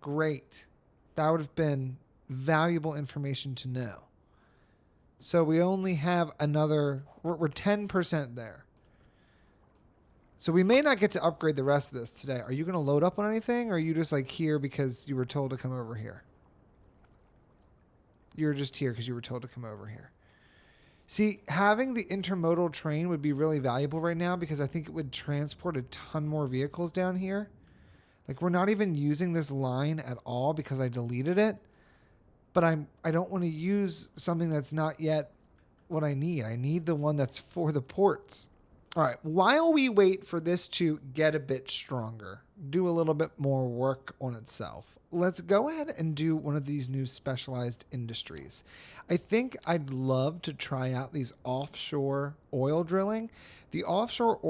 Great. That would have been valuable information to know. So we only have another... We're 10% there. So we may not get to upgrade the rest of this today. Are you going to load up on anything? Or are you just like here because you were told to come over here? You're just here because you were told to come over here. See, having the intermodal train would be really valuable right now because I think it would transport a ton more vehicles down here. Like we're not even using this line at all because I deleted it. But I don't want to use something that's not yet what I need. I need the one that's for the ports. All right, while we wait for this to get a bit stronger, do a little bit more work on itself, let's go ahead and do one of these new specialized industries. I think I'd love to try out these offshore oil drilling. The offshore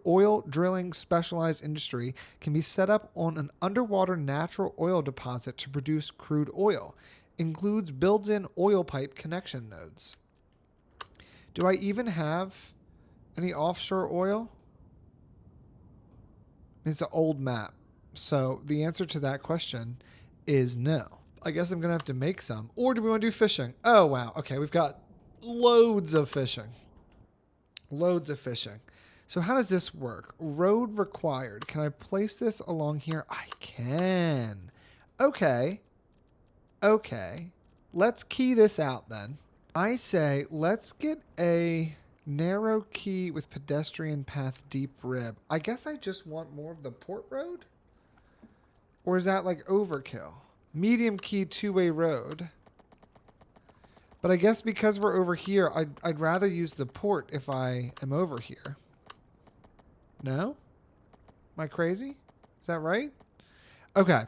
oil drilling specialized industry can be set up on an underwater natural oil deposit to produce crude oil. Includes built-in oil pipe connection nodes. Do I even have any offshore oil? It's an old map. So the answer to that question is no. I guess I'm going to have to make some. Or do we want to do fishing? Oh, wow. Okay, we've got loads of fishing. Loads of fishing. So how does this work? Road required. Can I place this along here? I can. Okay. Okay. Let's key this out then. I say let's get a narrow key with pedestrian path deep rib. I guess I just want more of the port road? Or is that like overkill? Medium key 2-way road. But I guess because we're over here, I'd rather use the port if I am over here. No? Am I crazy? Is that right? Okay.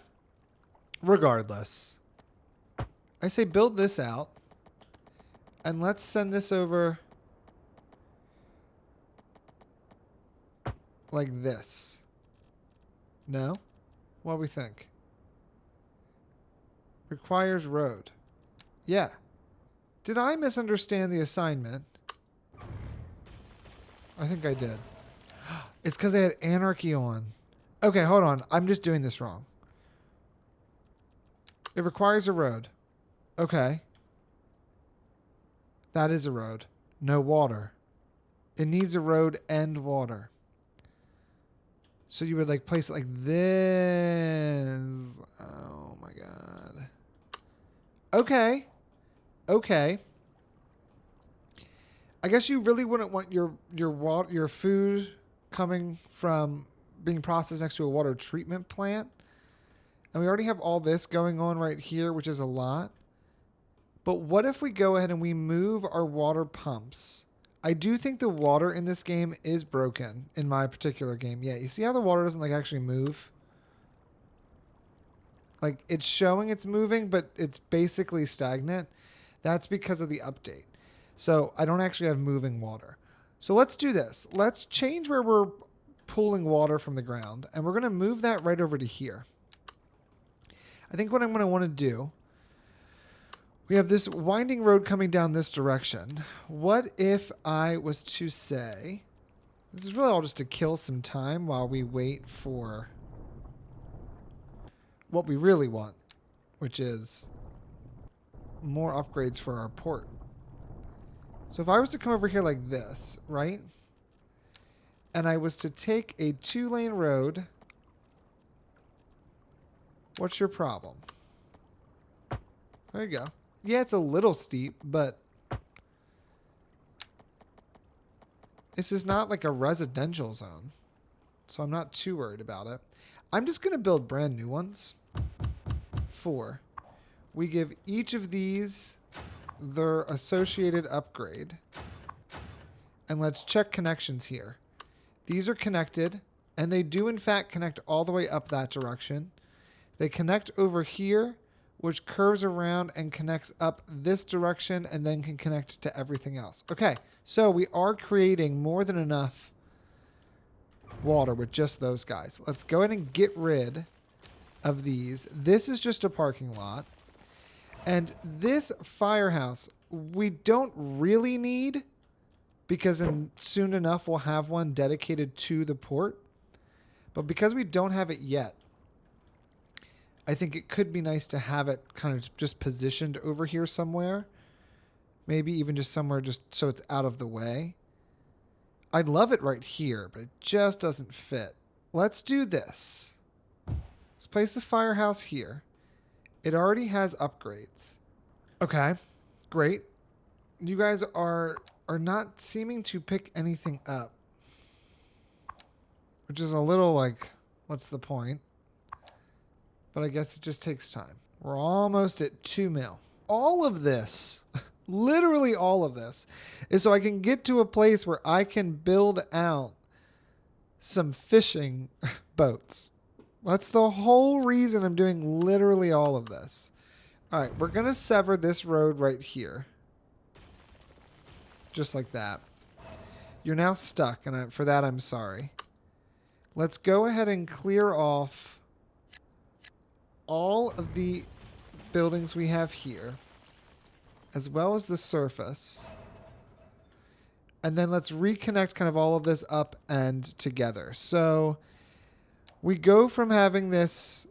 Regardless. I say build this out. And let's send this over like this. No? What do we think? Requires road. Yeah. Did I misunderstand the assignment? I think I did. It's because I had anarchy on. Okay, hold on. I'm just doing this wrong. It requires a road. Okay. That is a road. No water. It needs a road and water. So you would like place it like this. Oh my god. Okay. Okay. I guess you really wouldn't want your food coming from being processed next to a water treatment plant. And we already have all this going on right here, which is a lot. But what if we go ahead and we move our water pumps? I do think the water in this game is broken in my particular game. Yeah, you see how the water doesn't like actually move? Like it's showing it's moving, but it's basically stagnant. That's because of the update. So I don't actually have moving water. So let's do this. Let's change where we're pulling water from the ground. And we're going to move that right over to here. I think what I'm going to want to do, we have this winding road coming down this direction. What if I was to say, This is really all just to kill some time while we wait for what we really want, which is more upgrades for our port. So if I was to come over here like this, right? And I was to take a 2-lane road, what's your problem? There you go. Yeah, it's a little steep, but this is not like a residential zone, so I'm not too worried about it. I'm just going to build brand new ones. 4. We give each of these their associated upgrade. And let's check connections here. These are connected, and they do in fact connect all the way up that direction. They connect over here, which curves around and connects up this direction and then can connect to everything else. Okay, so we are creating more than enough water with just those guys. Let's go ahead and get rid of these. This is just a parking lot. And this firehouse, we don't really need, because soon enough we'll have one dedicated to the port. But because we don't have it yet, I think it could be nice to have it kind of just positioned over here somewhere. Maybe even just somewhere just so it's out of the way. I'd love it right here, but it just doesn't fit. Let's do this. Let's place the firehouse here. It already has upgrades. Okay, great. You guys are not seeming to pick anything up. Which is a little like, what's the point? But I guess it just takes time. We're almost at 2 mil. All of this, literally all of this, is so I can get to a place where I can build out some fishing boats. That's the whole reason I'm doing literally all of this. All right, we're going to sever this road right here. Just like that. You're now stuck, and for that I'm sorry. Let's go ahead and clear off all of the buildings we have here, as well as the surface. And then let's reconnect kind of all of this up and together. So we go from having this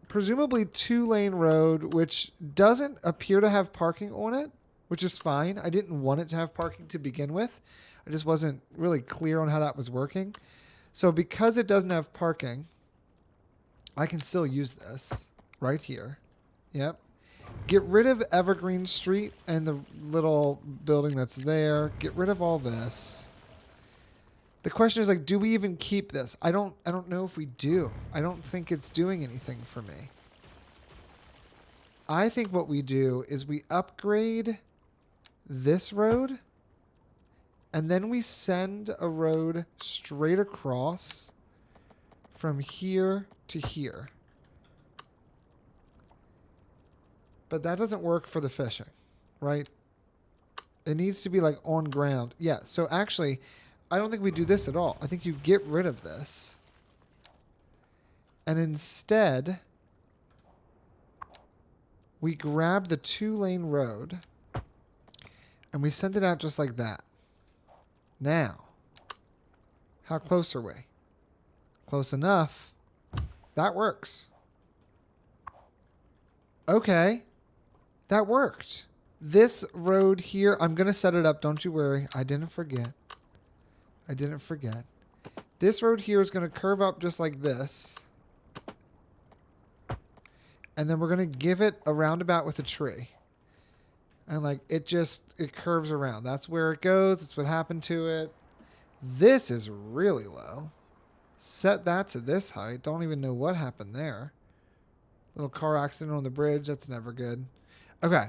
presumably 2-lane road, which doesn't appear to have parking on it, which is fine. I didn't want it to have parking to begin with. I just wasn't really clear on how that was working. So because it doesn't have parking, I can still use this right here. Yep. Get rid of Evergreen Street and the little building that's there. Get rid of all this. The question is, like, do we even keep this? I don't know if we do. I don't think it's doing anything for me. I think what we do is we upgrade this road, and then we send a road straight across from here to here. But that doesn't work for the fishing, right? It needs to be like on ground. Yeah, so actually, I don't think we do this at all. I think you get rid of this. And instead, we grab the 2-lane road and we send it out just like that. Now, how close are we? Close enough. That works. Okay. That worked. This road here, I'm going to set it up. Don't you worry. I didn't forget. I didn't forget. This road here is going to curve up just like this. And then we're going to give it a roundabout with a tree. And like it curves around. That's where it goes. That's what happened to it. This is really low. Set that to this height. Don't even know what happened there. Little car accident on the bridge. That's never good. Okay.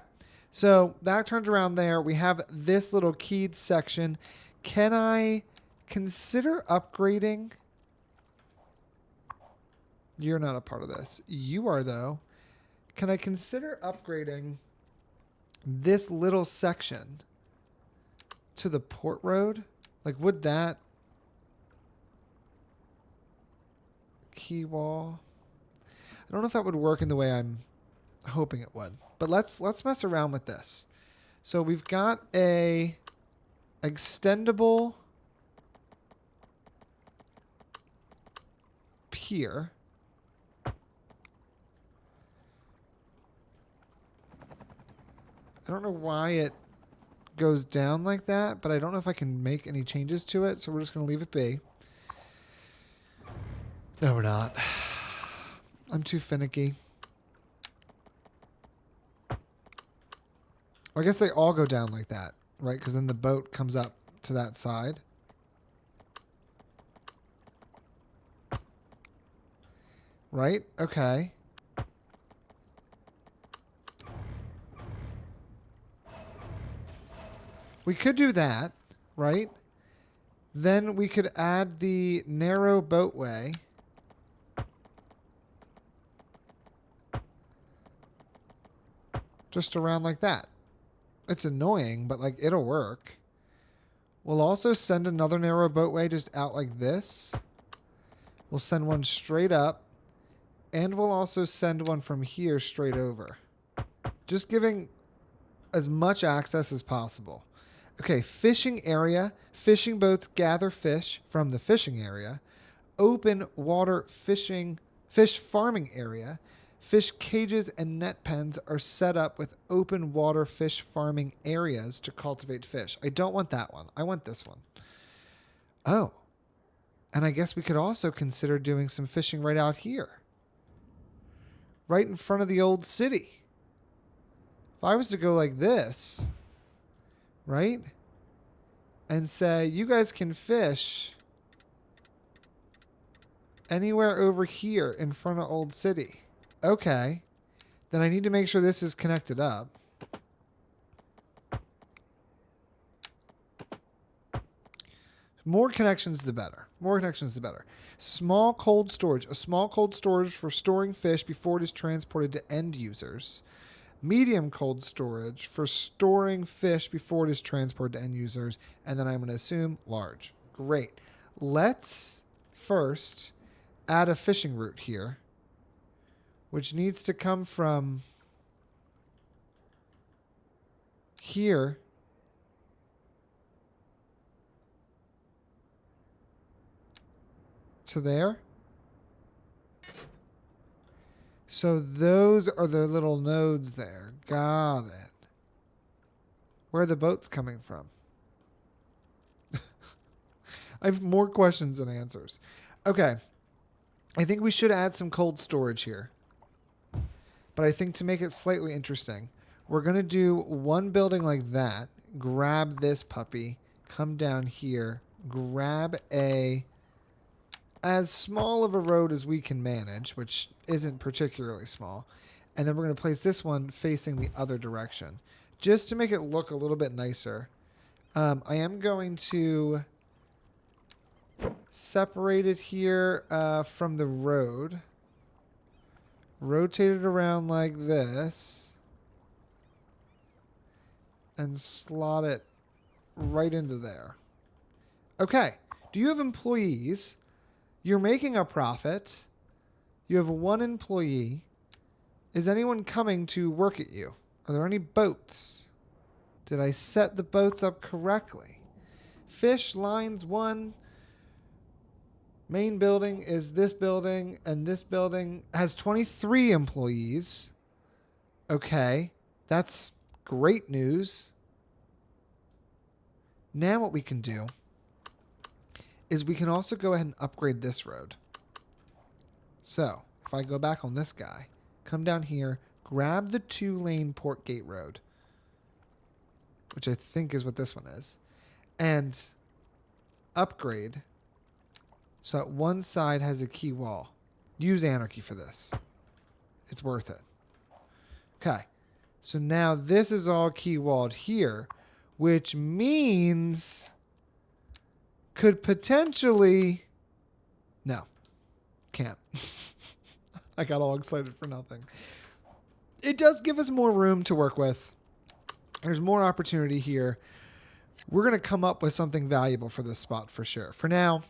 So that turns around there. We have this little keyed section. Can I consider upgrading? You're not a part of this. You are, though. Can I consider upgrading this little section to the port road? Like, would that key wall? I don't know if that would work in the way I'm hoping it would. But let's mess around with this. So we've got a extendable here. I don't know why it goes down like that, but I don't know if I can make any changes to it, so we're just going to leave it be. No, we're not. I'm too finicky. I guess they all go down like that, right? Because then the boat comes up to that side. Right? Okay. We could do that, right? Then we could add the narrow boatway. Just around like that. It's annoying, but like it'll work. We'll also send another narrow boatway just out like this. We'll send one straight up. And we'll also send one from here straight over. Just giving as much access as possible. Okay, fishing area. Fishing boats gather fish from the fishing area. Open water fish farming area. Fish cages and net pens are set up with open water fish farming areas to cultivate fish. I don't want that one. I want this one. Oh. And I guess we could also consider doing some fishing right out here. Right in front of the old city. If I was to go like this, right? And say, you guys can fish anywhere over here in front of old city. Okay. Then I need to make sure this is connected up. More connections, the better. More connections, the better. Small cold storage. A small cold storage for storing fish before it is transported to end users. Medium cold storage for storing fish before it is transported to end users. And then I'm going to assume large. Great. Let's first add a fishing route here, which needs to come from here to there. So those are the little nodes there. Got it. Where are the boats coming from? I have more questions than answers. Okay. I think we should add some cold storage here. But I think to make it slightly interesting, we're going to do one building like that. Grab this puppy. Come down here. Grab as small of a road as we can manage, which isn't particularly small. And then we're going to place this one facing the other direction, just to make it look a little bit nicer. I am going to separate it here from the road. Rotate it around like this. And slot it right into there. Okay. Do you have employees? You're making a profit. You have one employee. Is anyone coming to work at you? Are there any boats? Did I set the boats up correctly? Fish lines 1. Main building is this building, and this building has 23 employees. Okay, that's great news. Now what we can do is we can also go ahead and upgrade this road. So, if I go back on this guy, come down here, grab the 2-lane Port Gate Road, which I think is what this one is, and upgrade so that one side has a key wall. Use Anarchy for this. It's worth it. Okay, so now this is all key walled here, which means could potentially... No. Can't. I got all excited for nothing. It does give us more room to work with. There's more opportunity here. We're going to come up with something valuable for this spot for sure. For now,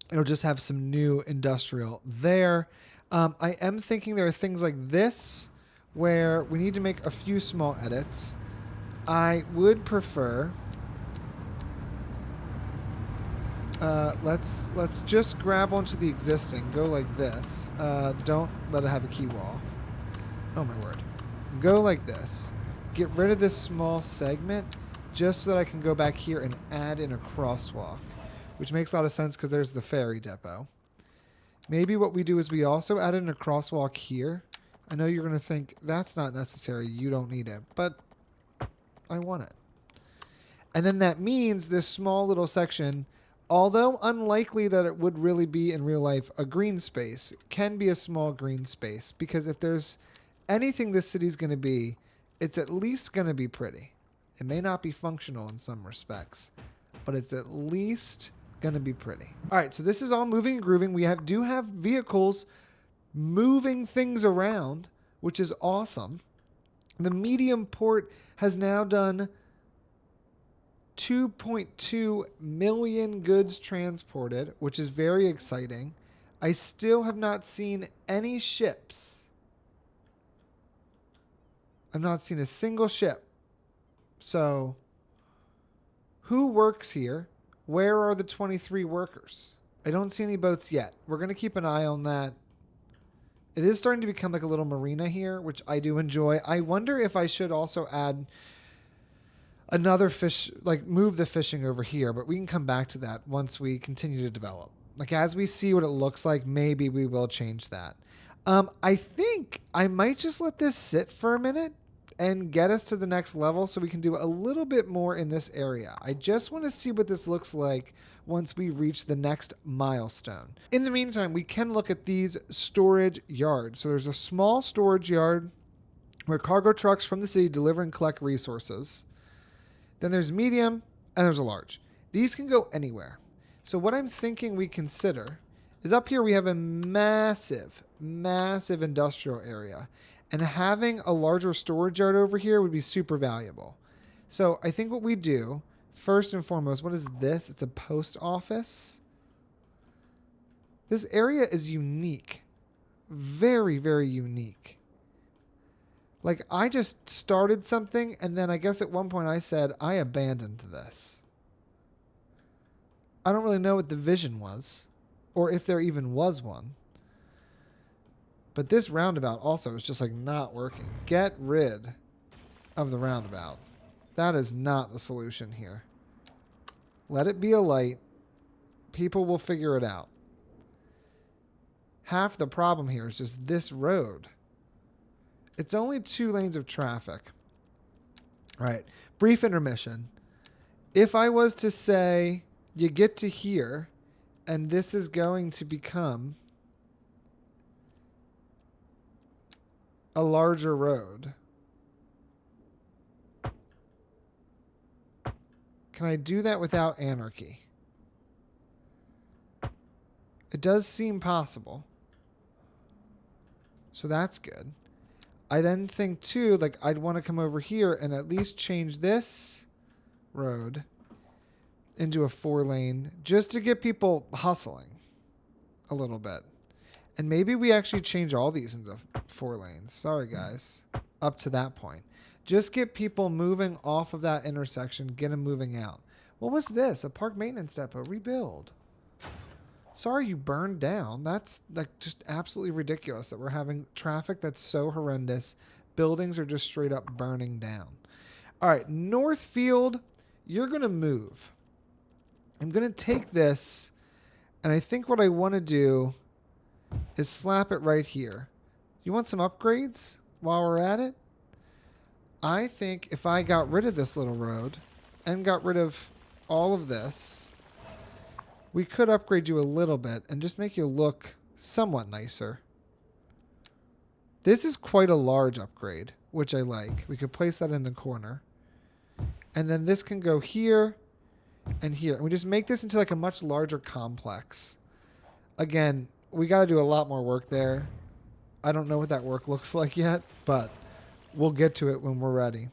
it'll just have some new industrial there. I am thinking there are things like this where we need to make a few small edits. I would prefer Let's just grab onto the existing. Go like this. Don't let it have a key wall. Oh my word. Go like this. Get rid of this small segment just so that I can go back here and add in a crosswalk, which makes a lot of sense because there's the ferry depot. Maybe what we do is we also add in a crosswalk here. I know you're going to think that's not necessary. You don't need it, but I want it. And then that means this small little section, although unlikely that it would really be in real life a green space, can be a small green space, because if there's anything this city's going to be, it's at least going to be pretty. It may not be functional in some respects, but it's at least going to be pretty. All right, so this is all moving and grooving. We do have vehicles moving things around, which is awesome. The medium port has now done 2.2 million goods transported, which is very exciting. I still have not seen any ships. I've not seen a single ship. So, who works here? Where are the 23 workers? I don't see any boats yet. We're going to keep an eye on that. It is starting to become like a little marina here, which I do enjoy. I wonder if I should also add another fish, like move the fishing over here, but we can come back to that once we continue to develop. Like as we see what it looks like, maybe we will change that. I think I might just let this sit for a minute and get us to the next level so we can do a little bit more in this area. I just want to see what this looks like once we reach the next milestone. In the meantime, we can look at these storage yards. So there's a small storage yard where cargo trucks from the city deliver and collect resources. Then there's medium and there's a large. These can go anywhere. So what I'm thinking we consider is up here we have a massive, massive industrial area. And having a larger storage yard over here would be super valuable. So I think what we do, first and foremost, what is this? It's a post office. This area is unique. Very, very unique. Like, I just started something, and then I guess at one point I said, I abandoned this. I don't really know what the vision was, or if there even was one. But this roundabout also is just like not working. Get rid of the roundabout. That is not the solution here. Let it be a light. People will figure it out. Half the problem here is just this road. It's only 2 lanes of traffic. All right. Brief intermission. If I was to say you get to here and this is going to become a larger road, can I do that without anarchy? It does seem possible. So that's good. I then think too, like I'd want to come over here and at least change this road into a 4-lane just to get people hustling a little bit. And maybe we actually change all these into 4 lanes. Sorry, guys. Up to that point. Just get people moving off of that intersection. Get them moving out. What was this? A park maintenance depot. Rebuild. Sorry you burned down. That's like just absolutely ridiculous that we're having traffic that's so horrendous. Buildings are just straight up burning down. All right, Northfield, you're going to move. I'm going to take this, and I think what I want to do is slap it right here. You want some upgrades while we're at it? I think if I got rid of this little road and got rid of all of this, we could upgrade you a little bit and just make you look somewhat nicer. This is quite a large upgrade, which I like. We could place that in the corner. And then this can go here and here. And we just make this into like a much larger complex. Again, we got to do a lot more work there. I don't know what that work looks like yet, but we'll get to it when we're ready.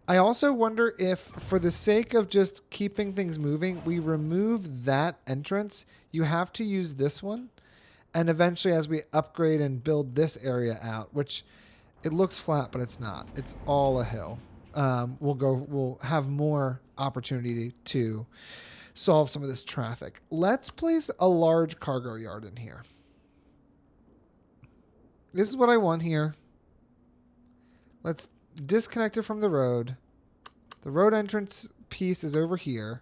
I also wonder if, for the sake of just keeping things moving, we remove that entrance. You have to use this one. And eventually, as we upgrade and build this area out, which it looks flat, but it's not. It's all a hill. We'll have more opportunity to solve some of this traffic. Let's place a large cargo yard in here. This is what I want here. Let's disconnect it from the road. The road entrance piece is over here.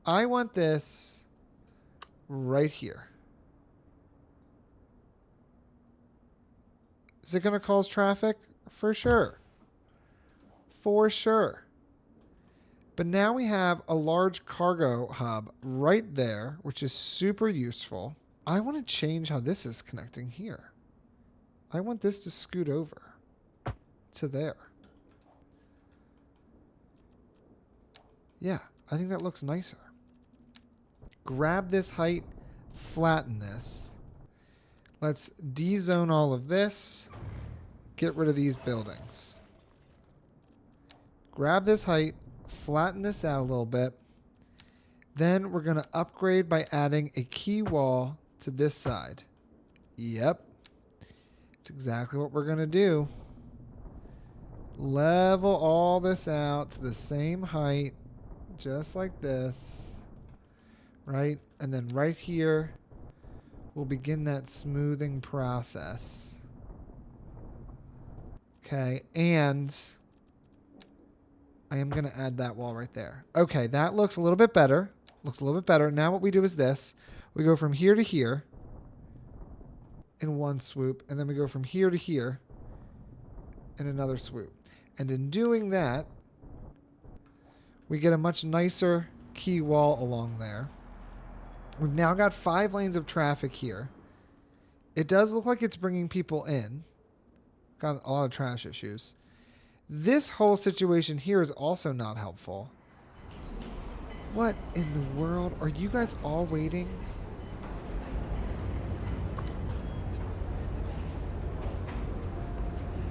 I want this right here. Is it going to cause traffic? For sure. For sure. But now we have a large cargo hub right there, which is super useful. I want to change how this is connecting here. I want this to scoot over to there. Yeah, I think that looks nicer. Grab this height, flatten this. Let's de-zone all of this. Get rid of these buildings. Grab this height, flatten this out a little bit. Then we're going to upgrade by adding a key wall to this side. Yep. That's exactly what we're going to do. Level all this out to the same height, just like this. Right? And then right here, we'll begin that smoothing process. Okay, and I am going to add that wall right there. Okay, that looks a little bit better. Looks a little bit better. Now what we do is this. We go from here to here in one swoop, and then we go from here to here in another swoop. And in doing that, we get a much nicer key wall along there. We've now got 5 lanes of traffic here. It does look like it's bringing people in. Got a lot of trash issues. This whole situation here is also not helpful. What in the world? Are you guys all waiting?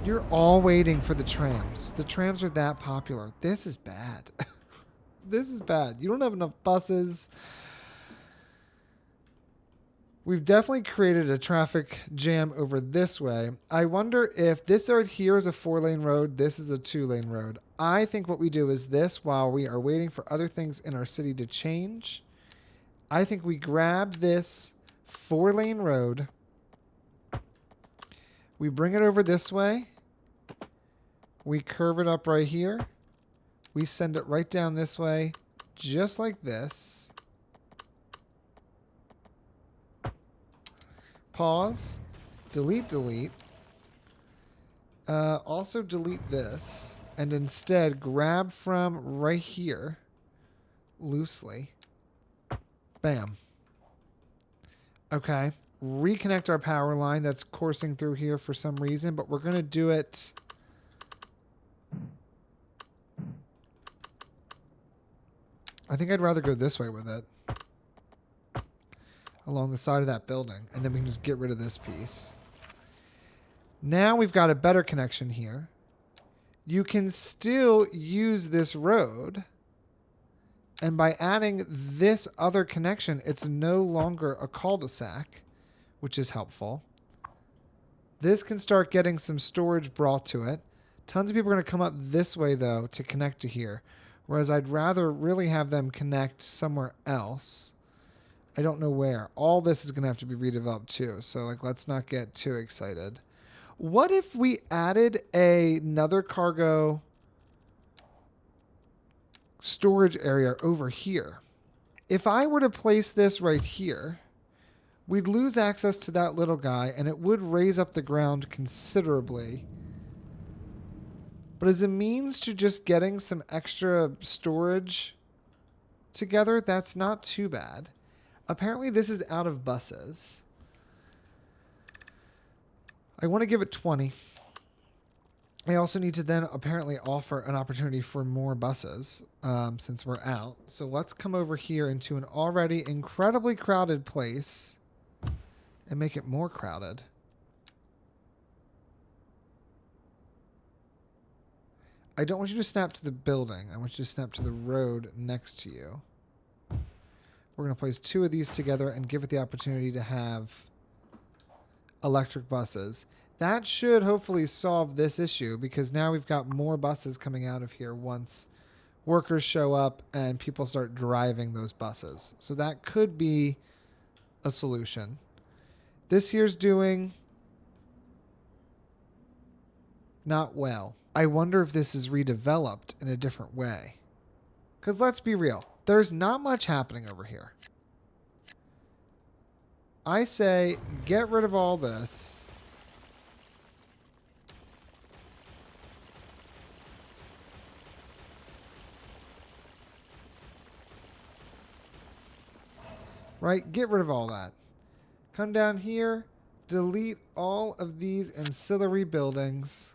You're all waiting for the trams. The trams are that popular. This is bad. This is bad. You don't have enough buses. We've definitely created a traffic jam over this way. I wonder if this right here is a 4-lane road. This is a 2-lane road. I think what we do is this while we are waiting for other things in our city to change. I think we grab this 4-lane road. We bring it over this way. We curve it up right here. We send it right down this way, just like this. Pause. Delete, delete. Also delete this. And instead grab from right here loosely. Bam. Okay. Reconnect our power line that's coursing through here for some reason, but we're going to do it. I think I'd rather go this way with it. Along the side of that building. And then we can just get rid of this piece. Now we've got a better connection here. You can still use this road. And by adding this other connection, it's no longer a cul-de-sac, which is helpful. This can start getting some storage brought to it. Tons of people are going to come up this way, though, to connect to here. Whereas I'd rather really have them connect somewhere else. I don't know where. All this is going to have to be redeveloped too. So like, let's not get too excited. What if we added another cargo storage area over here? If I were to place this right here, we'd lose access to that little guy and it would raise up the ground considerably. But as a means to just getting some extra storage together, that's not too bad. Apparently this is out of buses. I want to give it 20. I also need to then apparently offer an opportunity for more buses since we're out. So let's come over here into an already incredibly crowded place and make it more crowded. I don't want you to snap to the building. I want you to snap to the road next to you. We're going to place 2 of these together and give it the opportunity to have electric buses. That should hopefully solve this issue because now we've got more buses coming out of here once workers show up and people start driving those buses. So that could be a solution. This here's doing not well. I wonder if this is redeveloped in a different way. Because let's be real, there's not much happening over here. I say get rid of all this. Right? Get rid of all that. Come down here, delete all of these ancillary buildings,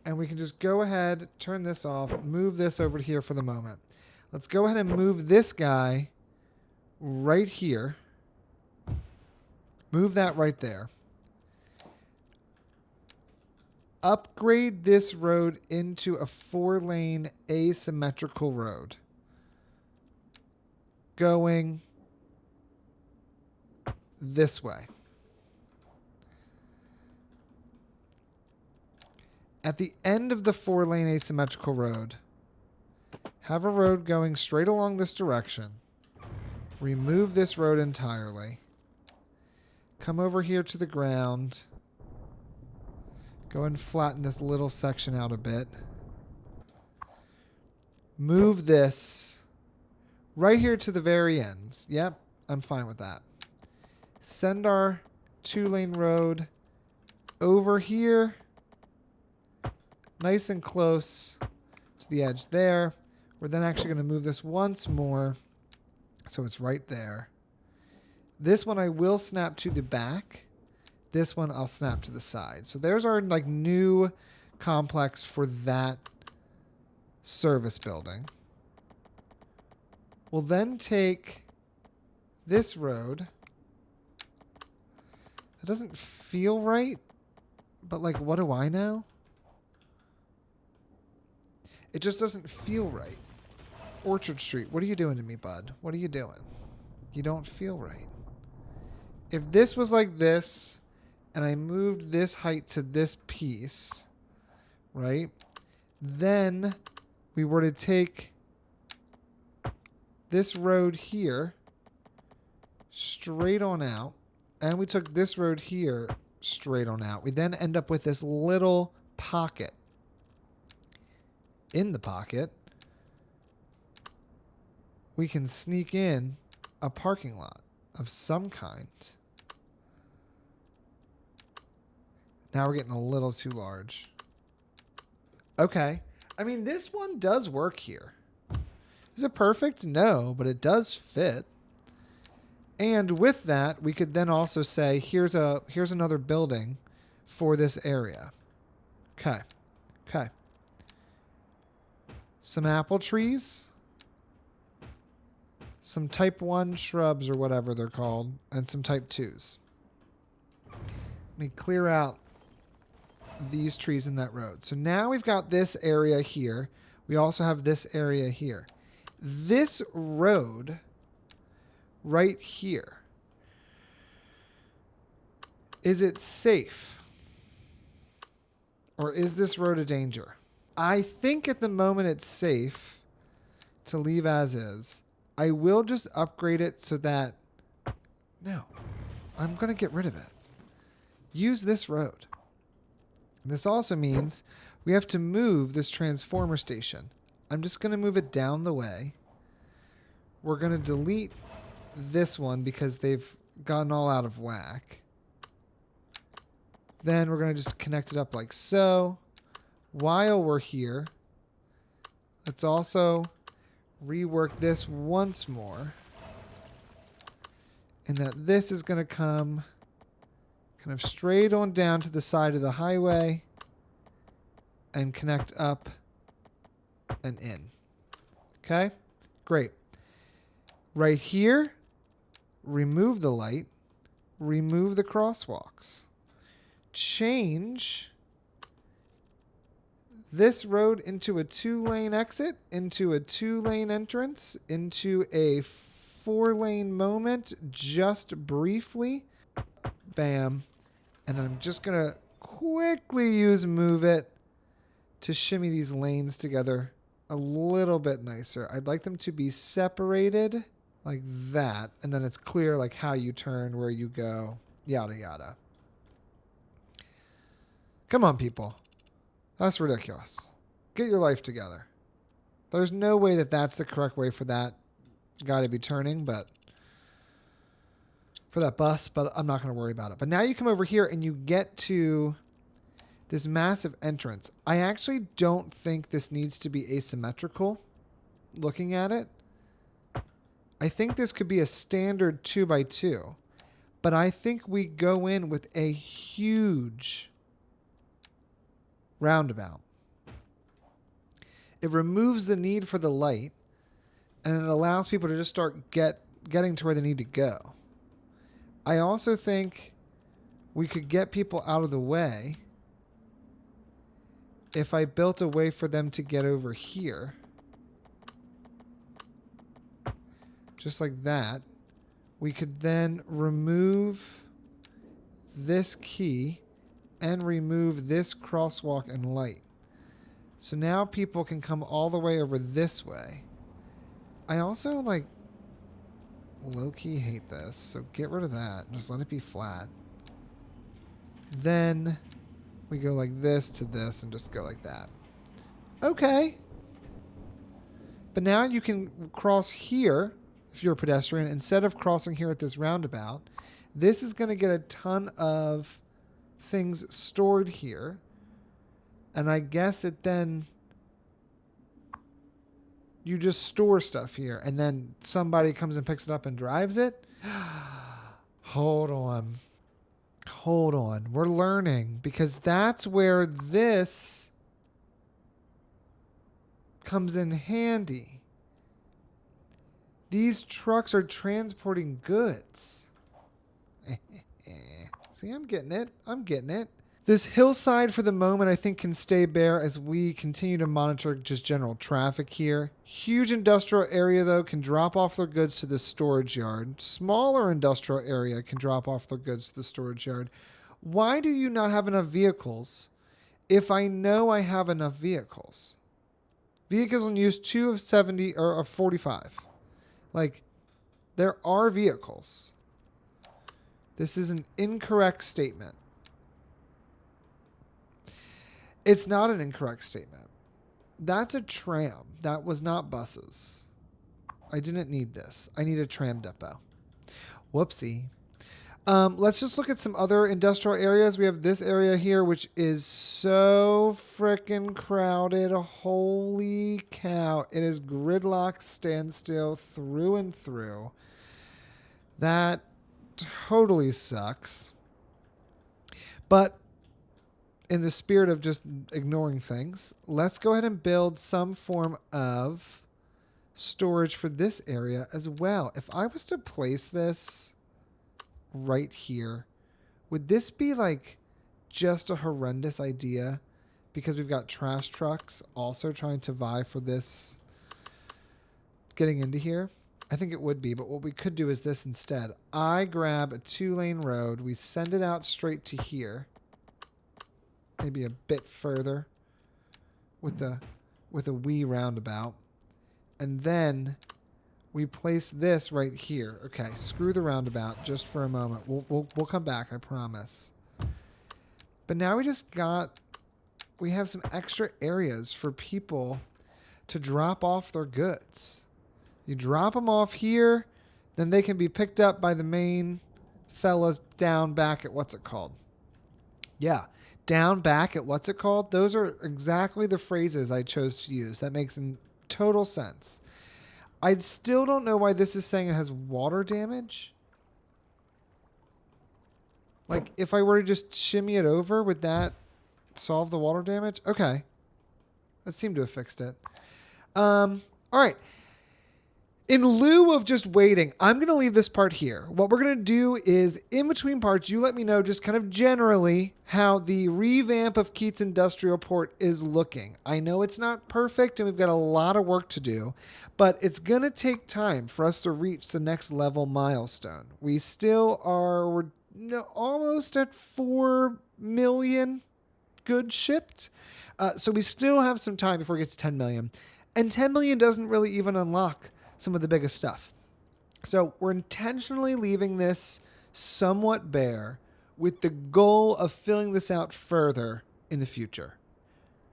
and we can just go ahead, turn this off, move this over here for the moment. Let's go ahead and move this guy right here. Move that right there. Upgrade this road into a 4-lane asymmetrical road. Going this way. At the end of the 4-lane asymmetrical road, have a road going straight along this direction. Remove this road entirely. Come over here to the ground. Go and flatten this little section out a bit. Move this right here to the very ends. Yep, I'm fine with that. Send our 2-lane road over here. Nice and close to the edge there. We're then actually going to move this once more so it's right there. This one I will snap to the back. This one I'll snap to the side. So there's our like new complex for that service building. We'll then take this road. It doesn't feel right, but like, what do I know? It just doesn't feel right. Orchard Street, what are you doing to me, bud? What are you doing? You don't feel right. If this was like this, and I moved this height to this piece, right? Then we were to take this road here straight on out, and we took this road here straight on out. We then end up with this little pocket. In the pocket, we can sneak in a parking lot of some kind. Now we're getting a little too large. Okay. I mean, this one does work here. Is it perfect? No, but it does fit. And with that, we could then also say, here's another building for this area. Okay. Okay. Some apple trees. Some type 1 shrubs or whatever they're called. And some type 2s. Let me clear out these trees in that road. So now we've got this area here. We also have this area here. This road right here, is it safe? Or is this road a danger? I think at the moment it's safe to leave as is. I will just upgrade it so that... No, I'm going to get rid of it. Use this road. This also means we have to move this transformer station. I'm just going to move it down the way. We're going to delete this one because they've gotten all out of whack. Then we're going to just connect it up like so. While we're here, let's also rework this once more. And that this is going to come kind of straight on down to the side of the highway and connect up and in. Okay? Great. Right here, remove the light, remove the crosswalks. Change this road into a 2-lane exit, into a 2-lane entrance, into a 4-lane moment, just briefly. Bam. And I'm just going to quickly use Move It to shimmy these lanes together a little bit nicer. I'd like them to be separated like that. And then it's clear like how you turn, where you go, yada, yada. Come on, people. That's ridiculous. Get your life together. There's no way that that's the correct way for that guy to be turning, but for that bus, but I'm not going to worry about it. But now you come over here and you get to this massive entrance. I actually don't think this needs to be asymmetrical looking at it. I think this could be a standard 2x2, but I think we go in with a huge roundabout. It removes the need for the light, and it allows people to just start getting to where they need to go. I also think we could get people out of the way if I built a way for them to get over here. Just like that. We could then remove this key and remove this crosswalk and light. So now people can come all the way over this way. I also like low-key hate this, so get rid of that. Just let it be flat. Then we go like this to this and just go like that. Okay. But now you can cross here if you're a pedestrian instead of crossing here at this roundabout. This is going to get a ton of things stored here. And I guess it then you just store stuff here and then somebody comes and picks it up and drives it. Hold on. Hold on. We're learning because that's where this comes in handy. These trucks are transporting goods. See, I'm getting it. I'm getting it. This hillside for the moment I think can stay bare as we continue to monitor just general traffic here. Huge industrial area though can drop off their goods to the storage yard. Smaller industrial area can drop off their goods to the storage yard. Why do you not have enough vehicles if I know I have enough vehicles? Vehicles in use 2 of 70 or of 45. Like, there are vehicles. This is an incorrect statement. It's not an incorrect statement. That's a tram. That was not buses. I didn't need this. I need a tram depot. Whoopsie. Let's just look at some other industrial areas. We have this area here, which is so freaking crowded. Holy cow. It is gridlock standstill through and through. That totally sucks. But in the spirit of just ignoring things, let's go ahead and build some form of storage for this area as well. If I was to place this right here, would this be like just a horrendous idea? Because we've got trash trucks also trying to vie for this getting into here. I think it would be, but what we could do is this instead. I grab a 2-lane road. We send it out straight to here. Maybe a bit further with a wee roundabout. And then we place this right here. Okay, screw the roundabout just for a moment. We'll come back, I promise. But now we have some extra areas for people to drop off their goods. You drop them off here, then they can be picked up by the main fellas down back at what's it called? Yeah. Down back at what's it called? Those are exactly the phrases I chose to use. That makes total sense. I still don't know why this is saying it has water damage. Like, if I were to just shimmy it over, would that solve the water damage? Okay. That seemed to have fixed it. All right. In lieu of just waiting, I'm going to leave this part here. What we're going to do is, in between parts, you let me know just kind of generally how the revamp of Keats Industrial Port is looking. I know it's not perfect and we've got a lot of work to do, but it's going to take time for us to reach the next level milestone. We still are almost at 4 million goods shipped. So we still have some time before we get to 10 million. And 10 million doesn't really even unlock some of the biggest stuff. So we're intentionally leaving this somewhat bare with the goal of filling this out further in the future.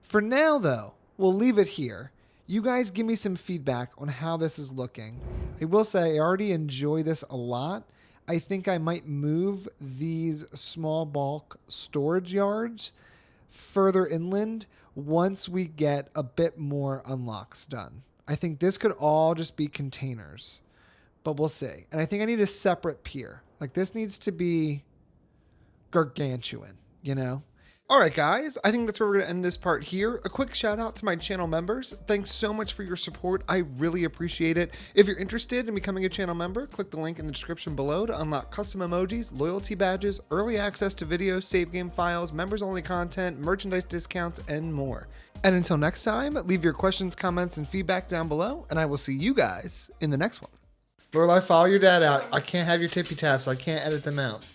For now, though, we'll leave it here. You guys give me some feedback on how this is looking. I will say I already enjoy this a lot. I think I might move these small bulk storage yards further inland once we get a bit more unlocks done. I think this could all just be containers, but we'll see. And I think I need a separate pier. Like this needs to be gargantuan, you know? All right, guys, I think that's where we're going to end this part here. A quick shout out to my channel members. Thanks so much for your support. I really appreciate it. If you're interested in becoming a channel member, click the link in the description below to unlock custom emojis, loyalty badges, early access to videos, save game files, members only content, merchandise discounts, and more. And until next time, leave your questions, comments, and feedback down below, and I will see you guys in the next one. Lorelai, follow your dad out. I can't have your tippy taps. I can't edit them out.